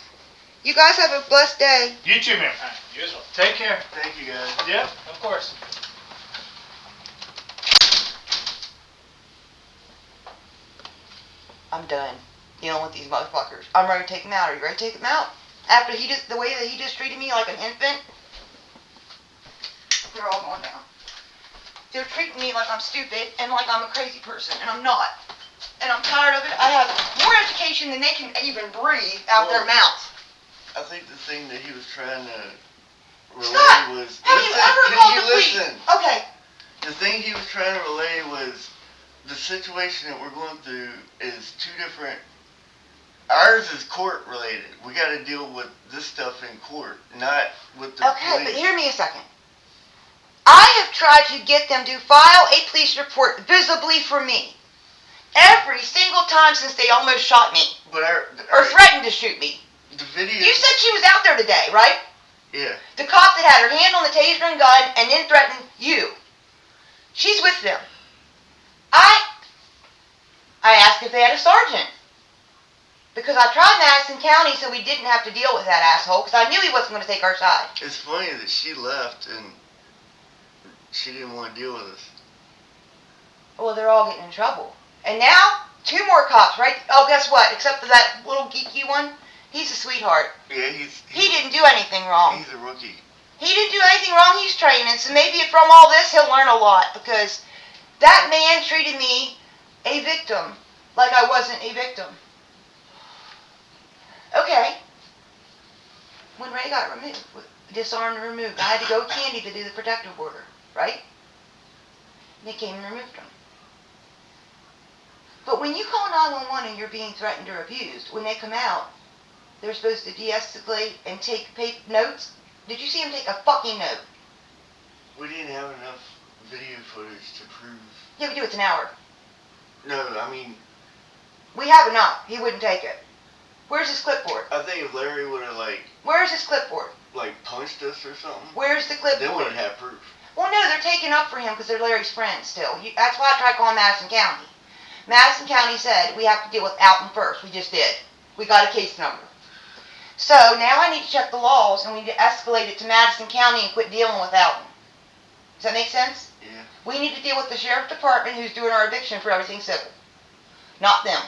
You guys have a blessed day. You too, man. All right, you as well. Take care. Thank you, guys. Yeah. Of course. I'm done dealing with these motherfuckers. I'm ready to take them out. Are you ready to take them out? After the way that he just treated me like an infant, they're all going down. They're treating me like I'm stupid and like I'm a crazy person, and I'm not. And I'm tired of it. I have more education than they can even breathe out their mouths. I think the thing that he was trying to relay Scott, was. have you ever called the police? Listen? Okay. The thing he was trying to relay was the situation that we're going through is two different. Ours is court related. We got to deal with this stuff in court, not with the Okay, police. but hear me a second. I have tried to get them to file a police report visibly for me every single time since they almost shot me But or threatened to shoot me. the video. You said she was out there today, right? Yeah. The cop that had her hand on the taser and gun and then threatened you. She's with them. I asked if they had a sergeant. Because I tried Madison County so we didn't have to deal with that asshole because I knew he wasn't going to take our side. It's funny that she left and she didn't want to deal with us. Well, they're all getting in trouble. And now, 2 more cops, right? Oh, guess what? Except for that little geeky one, he's a sweetheart. Yeah, He didn't do anything wrong. He's a rookie. He didn't do anything wrong. He's training. So maybe from all this, he'll learn a lot. Because that man treated me a victim like I wasn't a victim. Okay. When Ray got removed, disarmed and removed, I had to go Candy to do the protective order, right? And they came and removed him. But when you call 911 and you're being threatened or abused, when they come out, they're supposed to de-escalate and take notes. Did you see him take a fucking note? We didn't have enough video footage to prove. Yeah, we do. It's an hour. No, I mean. We have enough. He wouldn't take it. Where's his clipboard? I think if Larry would have Where's his clipboard? punched us or something, Where's the clipboard? then we'd have proof. Well, no, they're taking up for him because they're Larry's friends still. That's why I tried calling Madison County. Madison County said we have to deal with Alton first. We just did. We got a case number. So now I need to check the laws and we need to escalate it to Madison County and quit dealing with Alton. Does that make sense? Yeah. We need to deal with the sheriff department who's doing our eviction for everything civil. Not them.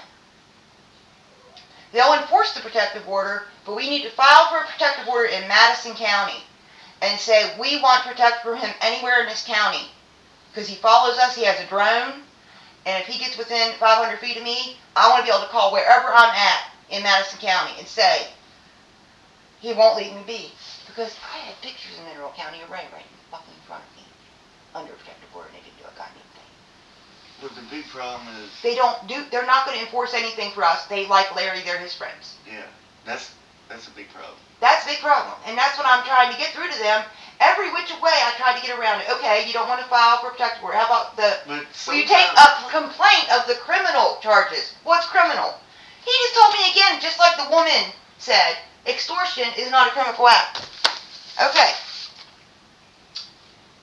They'll enforce the protective order, but we need to file for a protective order in Madison County and say we want protection for him anywhere in this county. Because he follows us, he has a drone, and if he gets within 500 feet of me, I want to be able to call wherever I'm at in Madison County and say, he won't leave me be. Because I had pictures in Mineral County of Ray right fucking in front of me. Under protective order, and they didn't do a goddamn thing. But the big problem is. They're not going to enforce anything for us. They like Larry, they're his friends. Yeah, that's a big problem. That's a big problem. And that's what I'm trying to get through to them. Every which way I try to get around it. Okay, you don't want to file for protective order. How about will you take a complaint of the criminal charges? What's criminal? He just told me again, just like the woman said, extortion is not a criminal act. Okay.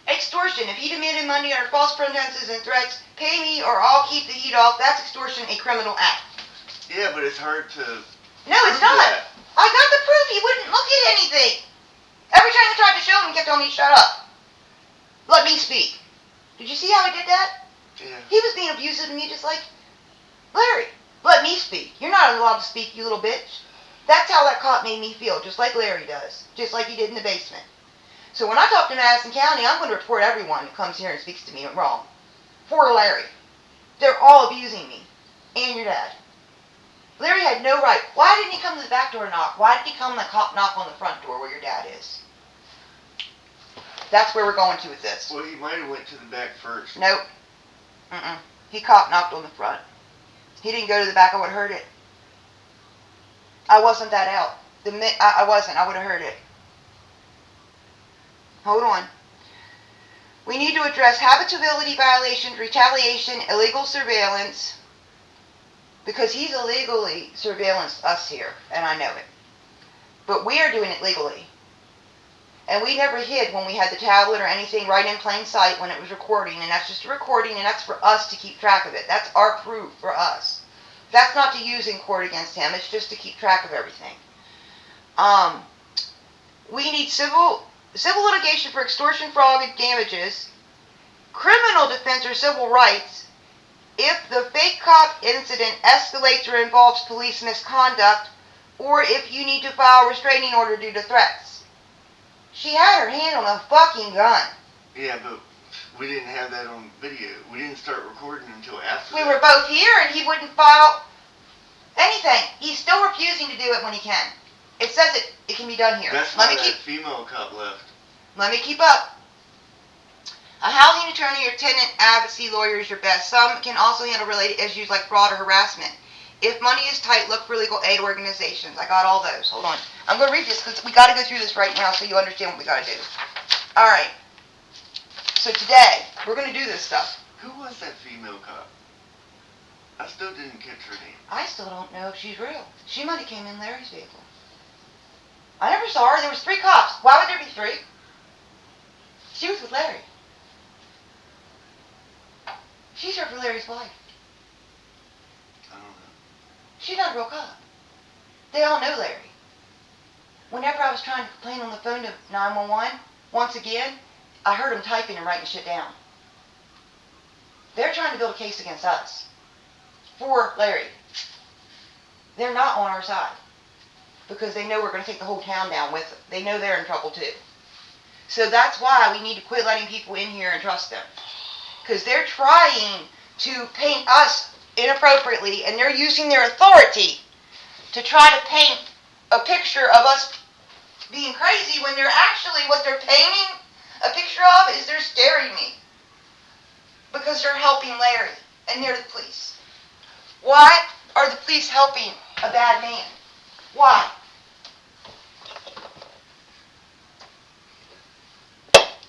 Extortion. If he demanded money under false pretenses and threats, pay me or I'll keep the heat off, that's extortion, a criminal act. Yeah, but it's hard to. No, it's not. That. I got the proof. He wouldn't look at anything. Every time I tried to show him, he kept telling me, shut up. Let me speak. Did you see how he did that? Yeah. He was being abusive to me just like, Larry, let me speak. You're not allowed to speak, you little bitch. That's how that cop made me feel, just like Larry does. Just like he did in the basement. So when I talk to Madison County, I'm going to report everyone who comes here and speaks to me wrong. For Larry. They're all abusing me. And your dad. Larry had no right. Why didn't he come to the back door and knock? Why did he come and knock on the front door where your dad is? That's where we're going to with this. Well, he might have went to the back first. Nope. He knocked on the front. He didn't go to the back. I would have heard it. I wasn't that out. I wasn't. I would have heard it. Hold on. We need to address habitability violations, retaliation, illegal surveillance, because he's illegally surveillanced us here, and I know it. But we are doing it legally. And we never hid when we had the tablet or anything right in plain sight when it was recording, and that's just a recording, and that's for us to keep track of it. That's our proof for us. That's not to use in court against him, it's just to keep track of everything. We need civil litigation for extortion, fraud, and damages, criminal defense or civil rights, if the fake cop incident escalates or involves police misconduct, or if you need to file a restraining order due to threats. She had her hand on a fucking gun. Yeah, but we didn't have that on video. We didn't start recording until after We that. were both here and he wouldn't file anything. He's still refusing to do it when he can. It says it can be done here. That's why that female cop left. Let me keep up. A housing attorney or tenant advocacy lawyer is your best. Some can also handle related issues like fraud or harassment. If money is tight, look for legal aid organizations. I got all those. Hold on. I'm going to read this because we got to go through this right now so you understand what we got to do. All right. So today, we're going to do this stuff. Who was that female cop? I still didn't catch her name. I still don't know if she's real. She might have came in Larry's vehicle. I never saw her. There was 3 cops. Why would there be 3? She was with Larry. She's here for Larry's wife. I don't know. She's not a real cop. They all know Larry. Whenever I was trying to complain on the phone to 911, once again, I heard them typing and writing shit down. They're trying to build a case against us. For Larry. They're not on our side. Because they know we're going to take the whole town down with them. They know they're in trouble too. So that's why we need to quit letting people in here and trust them. Because they're trying to paint us inappropriately, and they're using their authority to try to paint a picture of us being crazy when they're actually, what they're painting a picture of is they're scaring me. Because they're helping Larry, and they're the police. Why are the police helping a bad man? Why?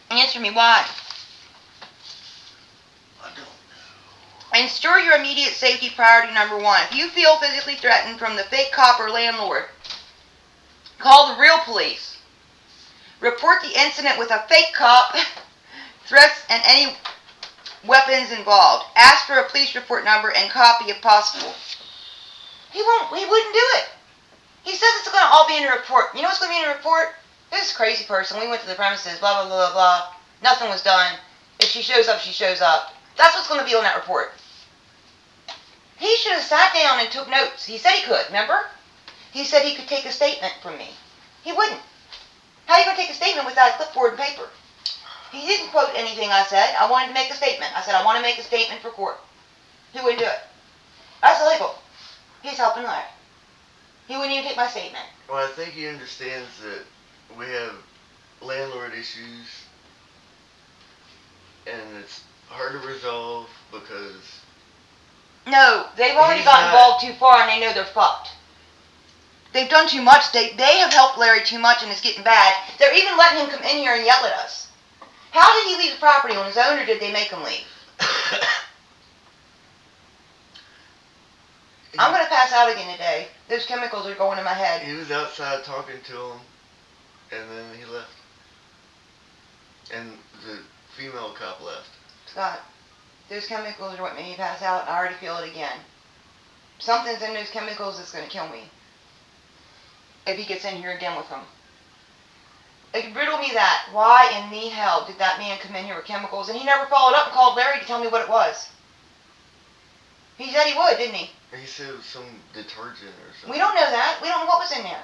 Answer me, why? I don't know. Ensure your immediate safety priority number 1. If you feel physically threatened from the fake cop or landlord, call the real police. Report the incident with a fake cop, threats, and any weapons involved. Ask for a police report number and copy if possible. He wouldn't do it. He says it's going to all be in a report. You know what's going to be in a report? This crazy person, we went to the premises, blah, blah, blah, blah, blah. Nothing was done. If she shows up, she shows up. That's what's going to be on that report. He should have sat down and took notes. He said he could, remember? He said he could take a statement from me. He wouldn't. How are you going to take a statement without a clipboard and paper? He didn't quote anything I said. I wanted to make a statement. I said, I want to make a statement for court. He wouldn't do it. That's illegal. He's helping Larry. He wouldn't even take my statement. Well, I think he understands that we have landlord issues, and it's hard to resolve because... No, they've already gotten involved too far, and they know they're fucked. They've done too much. They have helped Larry too much, and it's getting bad. They're even letting him come in here and yell at us. How did he leave the property on his own, or did they make him leave? I'm going to pass out again today. Those chemicals are going in my head. He was outside talking to him, and then he left. And the female cop left. Scott, those chemicals are what made me pass out, and I already feel it again. Something's in those chemicals that's going to kill me. If he gets in here again with them. Like, riddle me that. Why in the hell did that man come in here with chemicals? And he never followed up and called Larry to tell me what it was. He said he would, didn't he? He said it was some detergent or something. We don't know that. We don't know what was in there.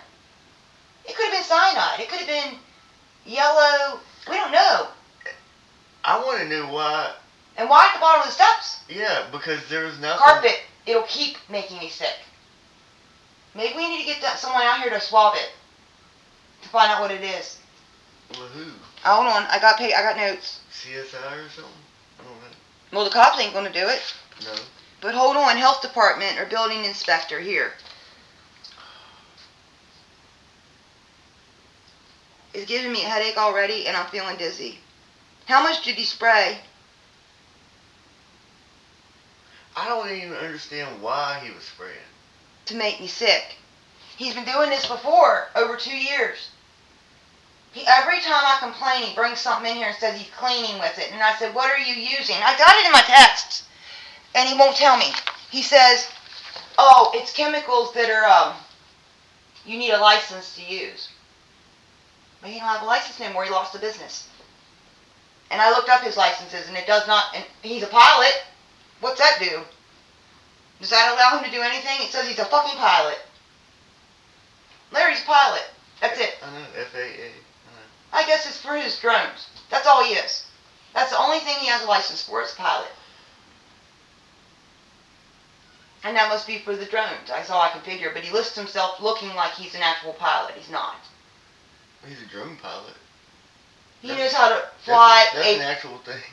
It could have been cyanide. It could have been yellow. We don't know. I want to know why. And why at the bottom of the steps? Yeah, because there was nothing. Carpet. It'll keep making me sick. Maybe we need to get someone out here to swab it. To find out what it is. Well, who? Hold on. I got notes. CSI or something? I don't know. Well, the cops ain't going to do it. No. But hold on. Health department or building inspector. Here. It's giving me a headache already, and I'm feeling dizzy. How much did he spray? I don't even understand why he was spraying. To make me sick. He's been doing this before, over 2 years. Every time I complain, he brings something in here and says he's cleaning with it. And I said, what are you using? I got it in my texts. And he won't tell me. He says, oh, it's chemicals that are, you need a license to use. But he don't have a license anymore. He lost the business. And I looked up his licenses, and it does not, and he's a pilot. What's that do? Does that allow him to do anything? It says he's a fucking pilot. Larry's a pilot. That's it. I know, FAA. I guess it's for his drones. That's all he is. That's the only thing he has a license for, is a pilot. And that must be for the drones. That's all I can figure. But he lists himself looking like he's an actual pilot. He's not. He's a drone pilot. He knows how to fly that's an actual thing.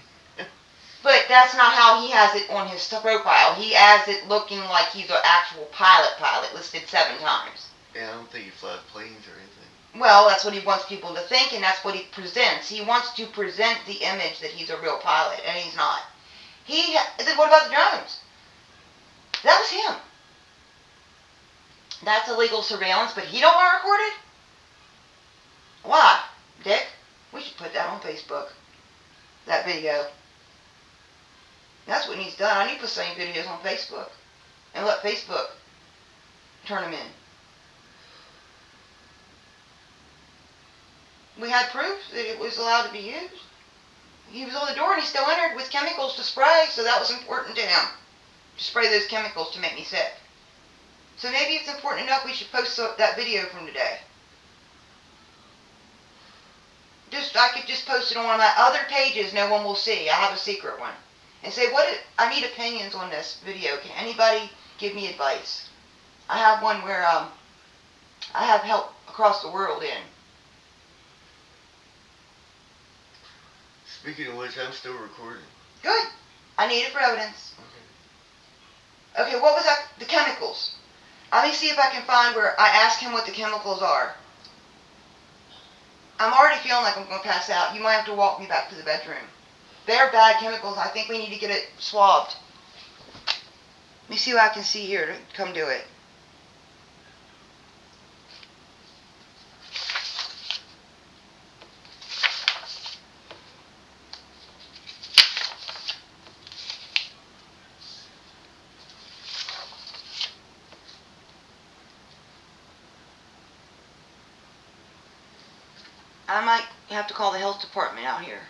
But that's not how he has it on his profile. He has it looking like he's an actual pilot, listed 7 times. Yeah, I don't think he flies planes or anything. Well, that's what he wants people to think, and that's what he presents. He wants to present the image that he's a real pilot, and he's not. What about the drones? That was him. That's illegal surveillance, but he don't want to record it? Why, Dick? We should put that on Facebook. That video. That's what needs done. I need to put some videos on Facebook. And let Facebook turn them in. We had proof that it was allowed to be used. He was on the door and he still entered with chemicals to spray, so that was important to him. To spray those chemicals to make me sick. So maybe it's important enough we should post that video from today. I could just post it on one of my other pages no one will see. I have a secret one. And say, I need opinions on this video. Can anybody give me advice? I have one where I have help across the world in. Speaking of which, I'm still recording. Good. I need it for evidence. Okay, what was that? The chemicals. Let me see if I can find where I ask him what the chemicals are. I'm already feeling like I'm going to pass out. You might have to walk me back to the bedroom. They're bad chemicals. I think we need to get it swabbed. Let me see what I can see here to come do it. I might have to call the health department out here.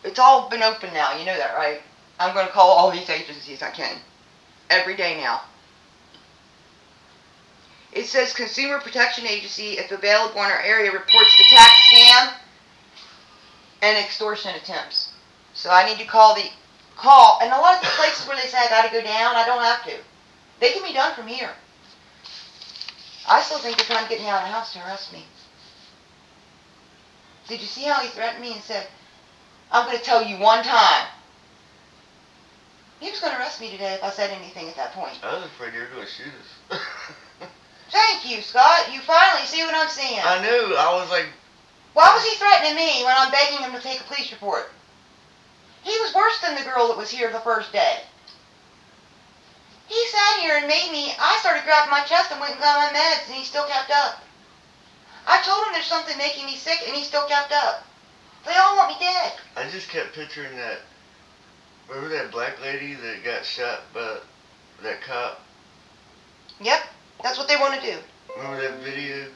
It's all been open now, you know that, right? I'm going to call all these agencies I can. Every day now. It says Consumer Protection Agency, if available in our area, reports the tax scam and extortion attempts. So I need to call. And a lot of the places where they say I got to go down, I don't have to. They can be done from here. I still think they're trying to get me out of the house to arrest me. Did you see how he threatened me and said, I'm going to tell you one time? He was going to arrest me today if I said anything at that point. I was afraid you were going to shoot us. Thank you, Scott. You finally see what I'm seeing. I knew. I was like... Why was he threatening me when I'm begging him to take a police report? He was worse than the girl that was here the first day. He sat here and made me... I started grabbing my chest and went and got my meds, and he still kept up. I told him there's something making me sick, and he still kept up. They all want me dead. I just kept picturing that... Remember that black lady that got shot by that cop? Yep, that's what they want to do. Remember that video?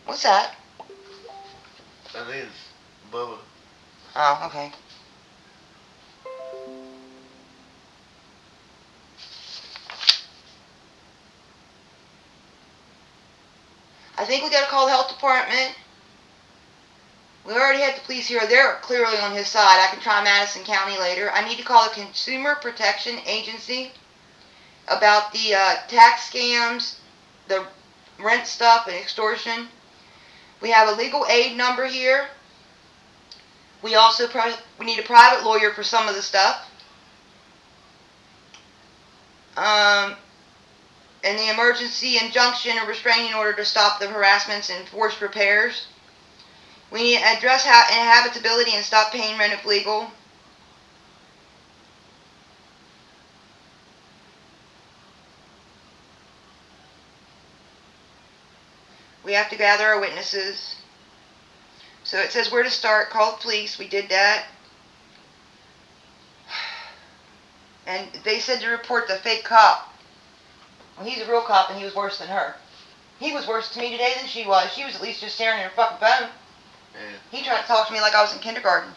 What's that? I think it's Bubba. Oh, okay. I think we got to call the health department. We already had the police here. They're clearly on his side. I can try Madison County later. I need to call the Consumer Protection Agency about the tax scams, the rent stuff, and extortion. We have a legal aid number here. We also we need a private lawyer for some of the stuff. And the emergency injunction or restraining order to stop the harassments and forced repairs. We need to address inhabitability and stop paying rent if legal. We have to gather our witnesses. So it says where to start. Call the police. We did that. And they said to report the fake cop. Well, he's a real cop and he was worse than her. He was worse to me today than she was. She was at least just staring at her fucking phone. Yeah. He tried to talk to me like I was in kindergarten.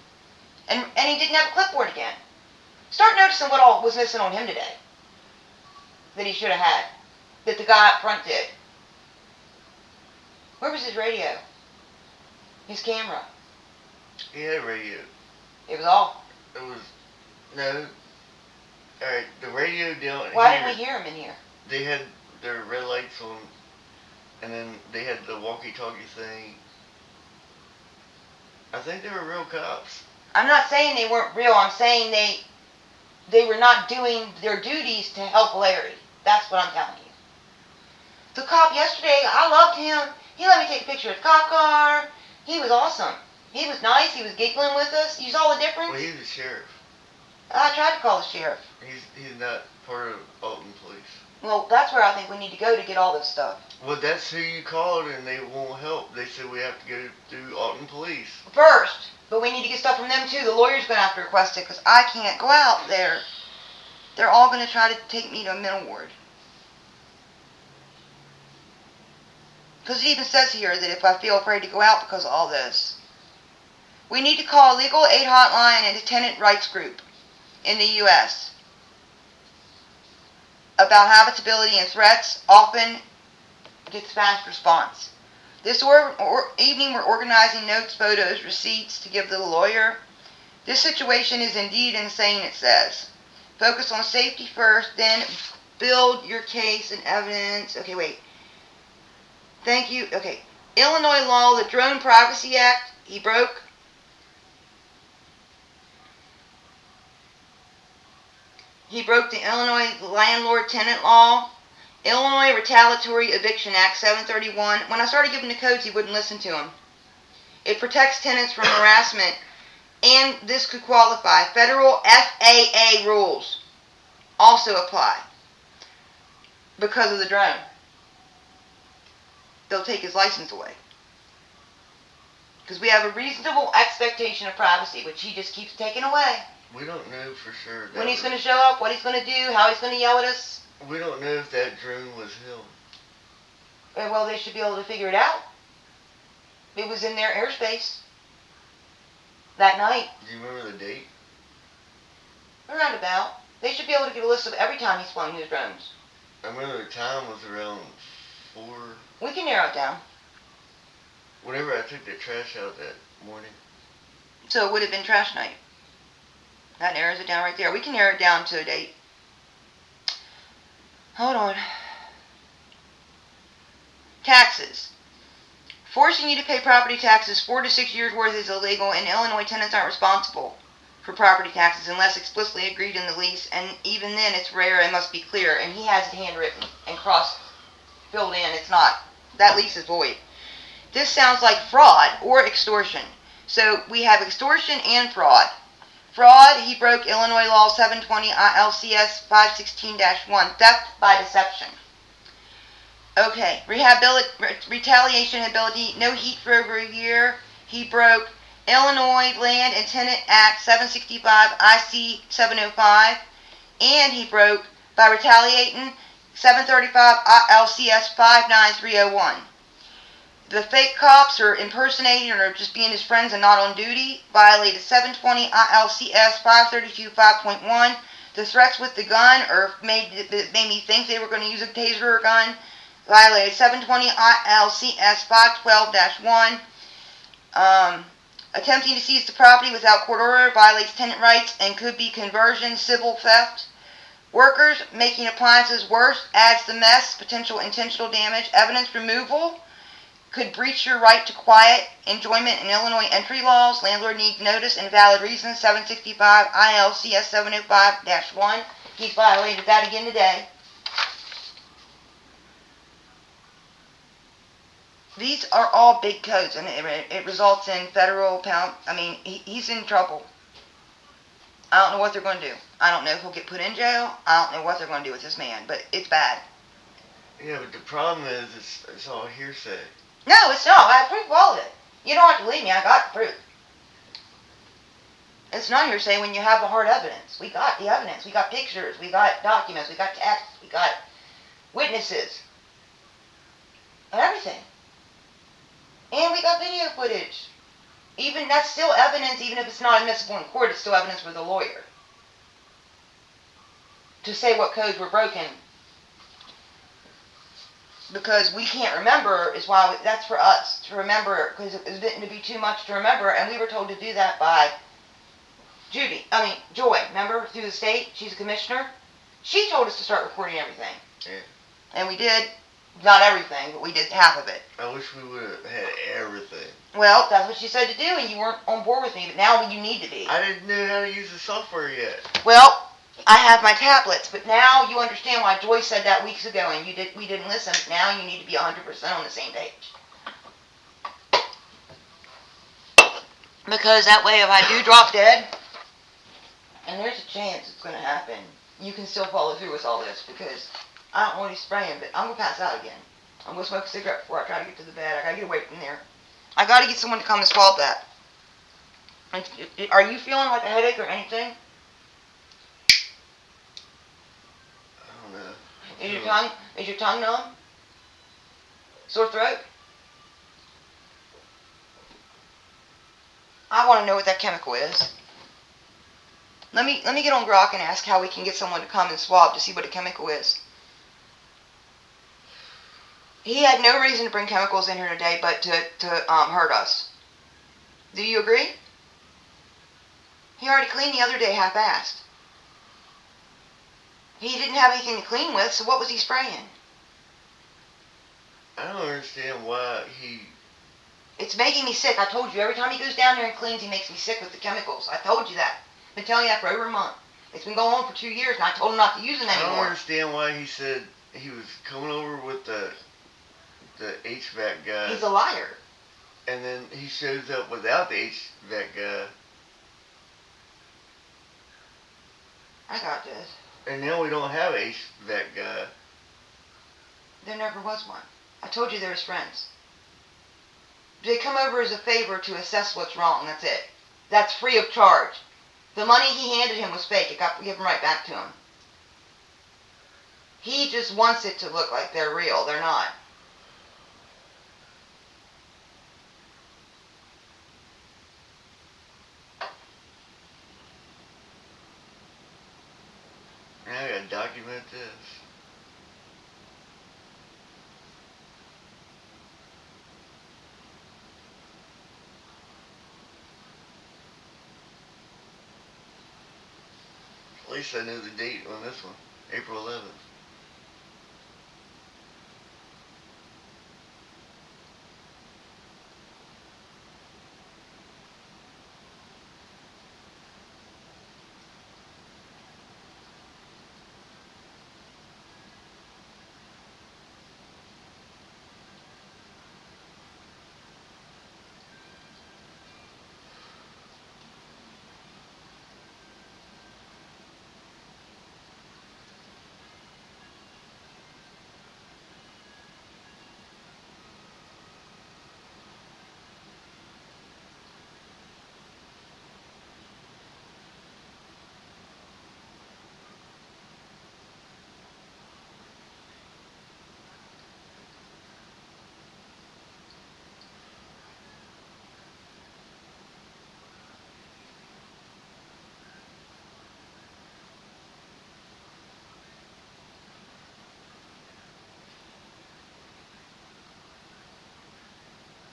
And he didn't have a clipboard again. Start noticing what all was missing on him today. That he should have had. That the guy up front did. Where was his radio? His camera? He had a radio. It was off. It was, no. Alright, the radio down Why here, didn't we hear him in here? they had their red lights on, and then they had the walkie-talkie thing. I think they were real cops. I'm not saying they weren't real. I'm saying they were not doing their duties to help Larry. That's what I'm telling you. The cop yesterday, I loved him. He let me take a picture of the cop car. He was awesome. He was nice. He was giggling with us. You saw the difference? Well, he's the sheriff. I tried to call the sheriff. He's not part of Alton Police. Well, that's where I think we need to go to get all this stuff. Well, that's who you called, and they won't help. They said we have to go through Alton Police. First, but we need to get stuff from them too. The lawyer's going to have to request it because I can't go out there. They're all going to try to take me to a mental ward. Because it even says here that if I feel afraid to go out because of all this. We need to call a legal aid hotline and a tenant rights group in the U.S. about habitability and threats. Often gets fast response. This evening we're organizing notes, photos, receipts to give to the lawyer. This situation is indeed insane, it says. Focus on safety first, then build your case and evidence. Okay, wait. Thank you. Okay. Illinois law, the Drone Privacy Act, he broke. He broke the Illinois Landlord Tenant Law. Illinois Retaliatory Eviction Act 731. When I started giving the codes, he wouldn't listen to them. It protects tenants from harassment. And this could qualify. Federal FAA rules also apply because of the drone. They'll take his license away. Because we have a reasonable expectation of privacy, which he just keeps taking away. We don't know for sure. When he's going to show up, what he's going to do, how he's going to yell at us. We don't know if that drone was him. Well, they should be able to figure it out. It was in their airspace that night. Do you remember the date? Around about. They should be able to get a list of every time he's flown his drones. I remember the time was around 4. We can narrow it down. Whenever I took the trash out that morning. So it would have been trash night. That narrows it down right there. We can narrow it down to a date. Hold on. Taxes. Forcing you to pay property taxes 4 to 6 years worth is illegal, and Illinois tenants aren't responsible for property taxes unless explicitly agreed in the lease, and even then it's rare and must be clear, and he has it handwritten and filled in. It's not. That lease is void. This sounds like fraud or extortion. So we have extortion and fraud. Fraud, he broke Illinois Law 720 ILCS 516-1, theft by deception. Okay, retaliation ability, no heat for over a year. He broke Illinois Land and Tenant Act 765 IC 705, and he broke, by retaliating, 735 ILCS 59301. The fake cops are impersonating or just being his friends and not on duty. Violated 720 ILCS 532 5.1. The threats with the gun made me think they were going to use a taser or a gun. Violated 720 ILCS 512-1. Attempting to seize the property without court order violates tenant rights and could be conversion, civil theft. Workers making appliances worse adds the mess, potential intentional damage. Evidence removal could breach your right to quiet enjoyment in Illinois entry laws. Landlord needs notice and valid reason. 765 ILCS 705-1. He's violated that again today. These are all big codes, and it results in federal pound. I mean, he's in trouble. I don't know what they're going to do. I don't know if he'll get put in jail. I don't know what they're going to do with this man, but it's bad. Yeah, but the problem is it's all hearsay. No, it's not. I have proof of all of it. You don't have to believe me. I got the proof. It's not hearsay when you have the hard evidence. We got the evidence. We got pictures. We got documents. We got texts. We got witnesses. Everything. And we got video footage. Even that's still evidence, even if it's not admissible in court, it's still evidence for the lawyer. To say what codes were broken. Because we can't remember is why that's for us to remember, because it was getting to be too much to remember, and we were told to do that by Joy, remember, through the state, she's a commissioner. She told us to start recording everything. Yeah. And we did, not everything, but we did half of it. I wish we would have had everything. Well, that's what she said to do, and you weren't on board with me, but now you need to be. I didn't know how to use the software yet. Well, I have my tablets, but now you understand why Joy said that weeks ago, and we didn't listen. Now you need to be 100% on the same page. Because that way, if I do drop dead, and there's a chance it's going to happen, you can still follow through with all this, because I don't want to be spraying, but I'm going to pass out again. I'm going to smoke a cigarette before I try to get to the bed. I got to get away from there. I got to get someone to come and swab that. Are you feeling like a headache or anything? I don't know. Is your tongue numb? Sore throat? I want to know what that chemical is. Let me get on Grok and ask how we can get someone to come and swab to see what a chemical is. He had no reason to bring chemicals in here today but to hurt us. Do you agree? He already cleaned the other day half-assed. He didn't have anything to clean with, so what was he spraying? I don't understand why he... It's making me sick. I told you, every time he goes down there and cleans, he makes me sick with the chemicals. I told you that. I've been telling you that for over a month. It's been going on for 2 years, and I told him not to use it anymore. I don't understand why he said he was coming over with the HVAC guy. He's a liar. And then he shows up without the HVAC guy. I got this. And now we don't have an HVAC guy. There never was one. I told you they're his friends. They come over as a favor to assess what's wrong, that's it. That's free of charge. The money he handed him was fake. It got given right back to him. He just wants it to look like they're real. They're not. Now I gotta document this. At least I know the date on this one. April 11th.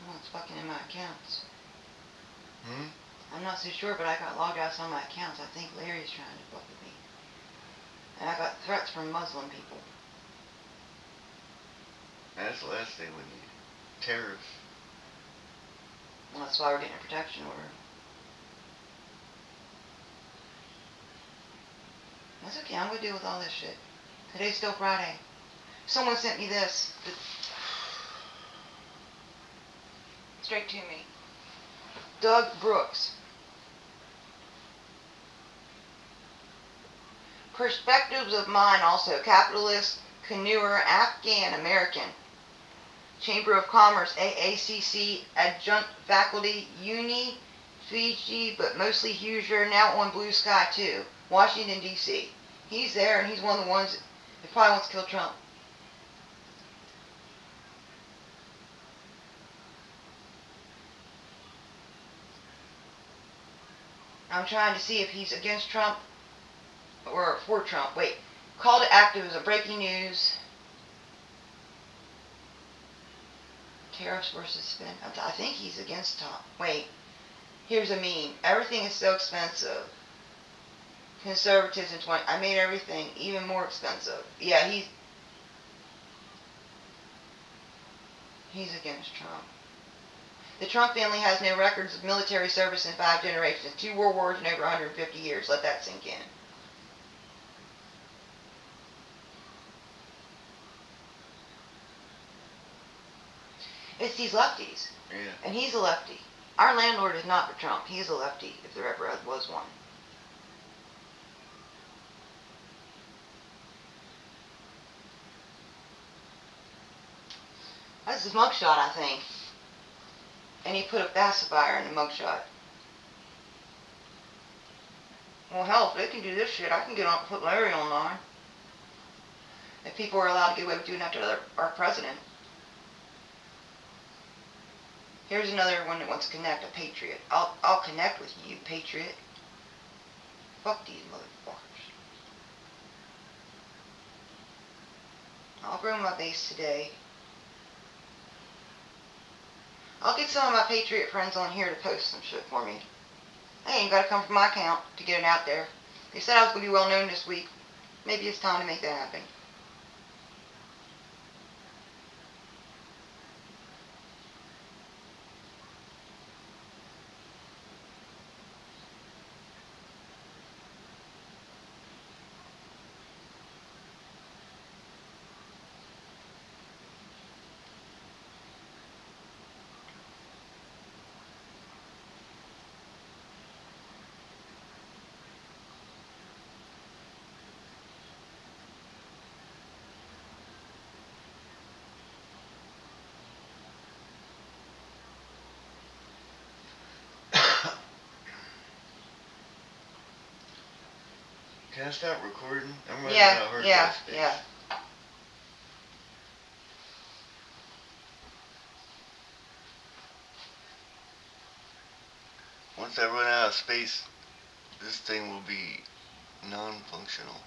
Well, it's fucking in my accounts. Hmm? I'm not so sure, but I got logged out of some of my accounts. I think Larry's trying to fuck with me. And I got threats from Muslim people. That's the last thing we need. Terrorists. Well, that's why we're getting a protection order. That's okay, I'm gonna deal with all this shit. Today's still Friday. Someone sent me this. straight to me. Doug Brooks. Perspectives of Mind, also capitalist, canoer, Afghan American. Chamber of Commerce, AACC, adjunct faculty, Uni, Fiji, but mostly Hoosier, now on Blue Sky too, Washington, D.C. He's there, and he's one of the ones that probably wants to kill Trump. I'm trying to see if he's against Trump or for Trump. Wait, call to activism, breaking news. Tariffs versus spend. I think he's against Trump. Wait, here's a meme. Everything is so expensive. Conservatives in 20. I made everything even more expensive. Yeah, he's against Trump. The Trump family has no records of military service in 5 generations, 2 world wars in over 150 years. Let that sink in. It's these lefties. Yeah. And he's a lefty. Our landlord is not for Trump. He's a lefty, if there ever was one. That's his mugshot, I think. And he put a pacifier in the mugshot. Well, hell, if they can do this shit, I can get on, put Larry online. If people are allowed to get away with doing that to our president. Here's another one that wants to connect, a patriot. I'll connect with you, patriot. Fuck these motherfuckers. I'll grow my base today. I'll get some of my patriot friends on here to post some shit for me. They ain't gotta come from my account to get it out there. They said I was gonna be well known this week. Maybe it's time to make that happen. Can I stop recording? I'm running Yeah, out of hard yeah, drive space. yeah. Once I run out of space, this thing will be non-functional.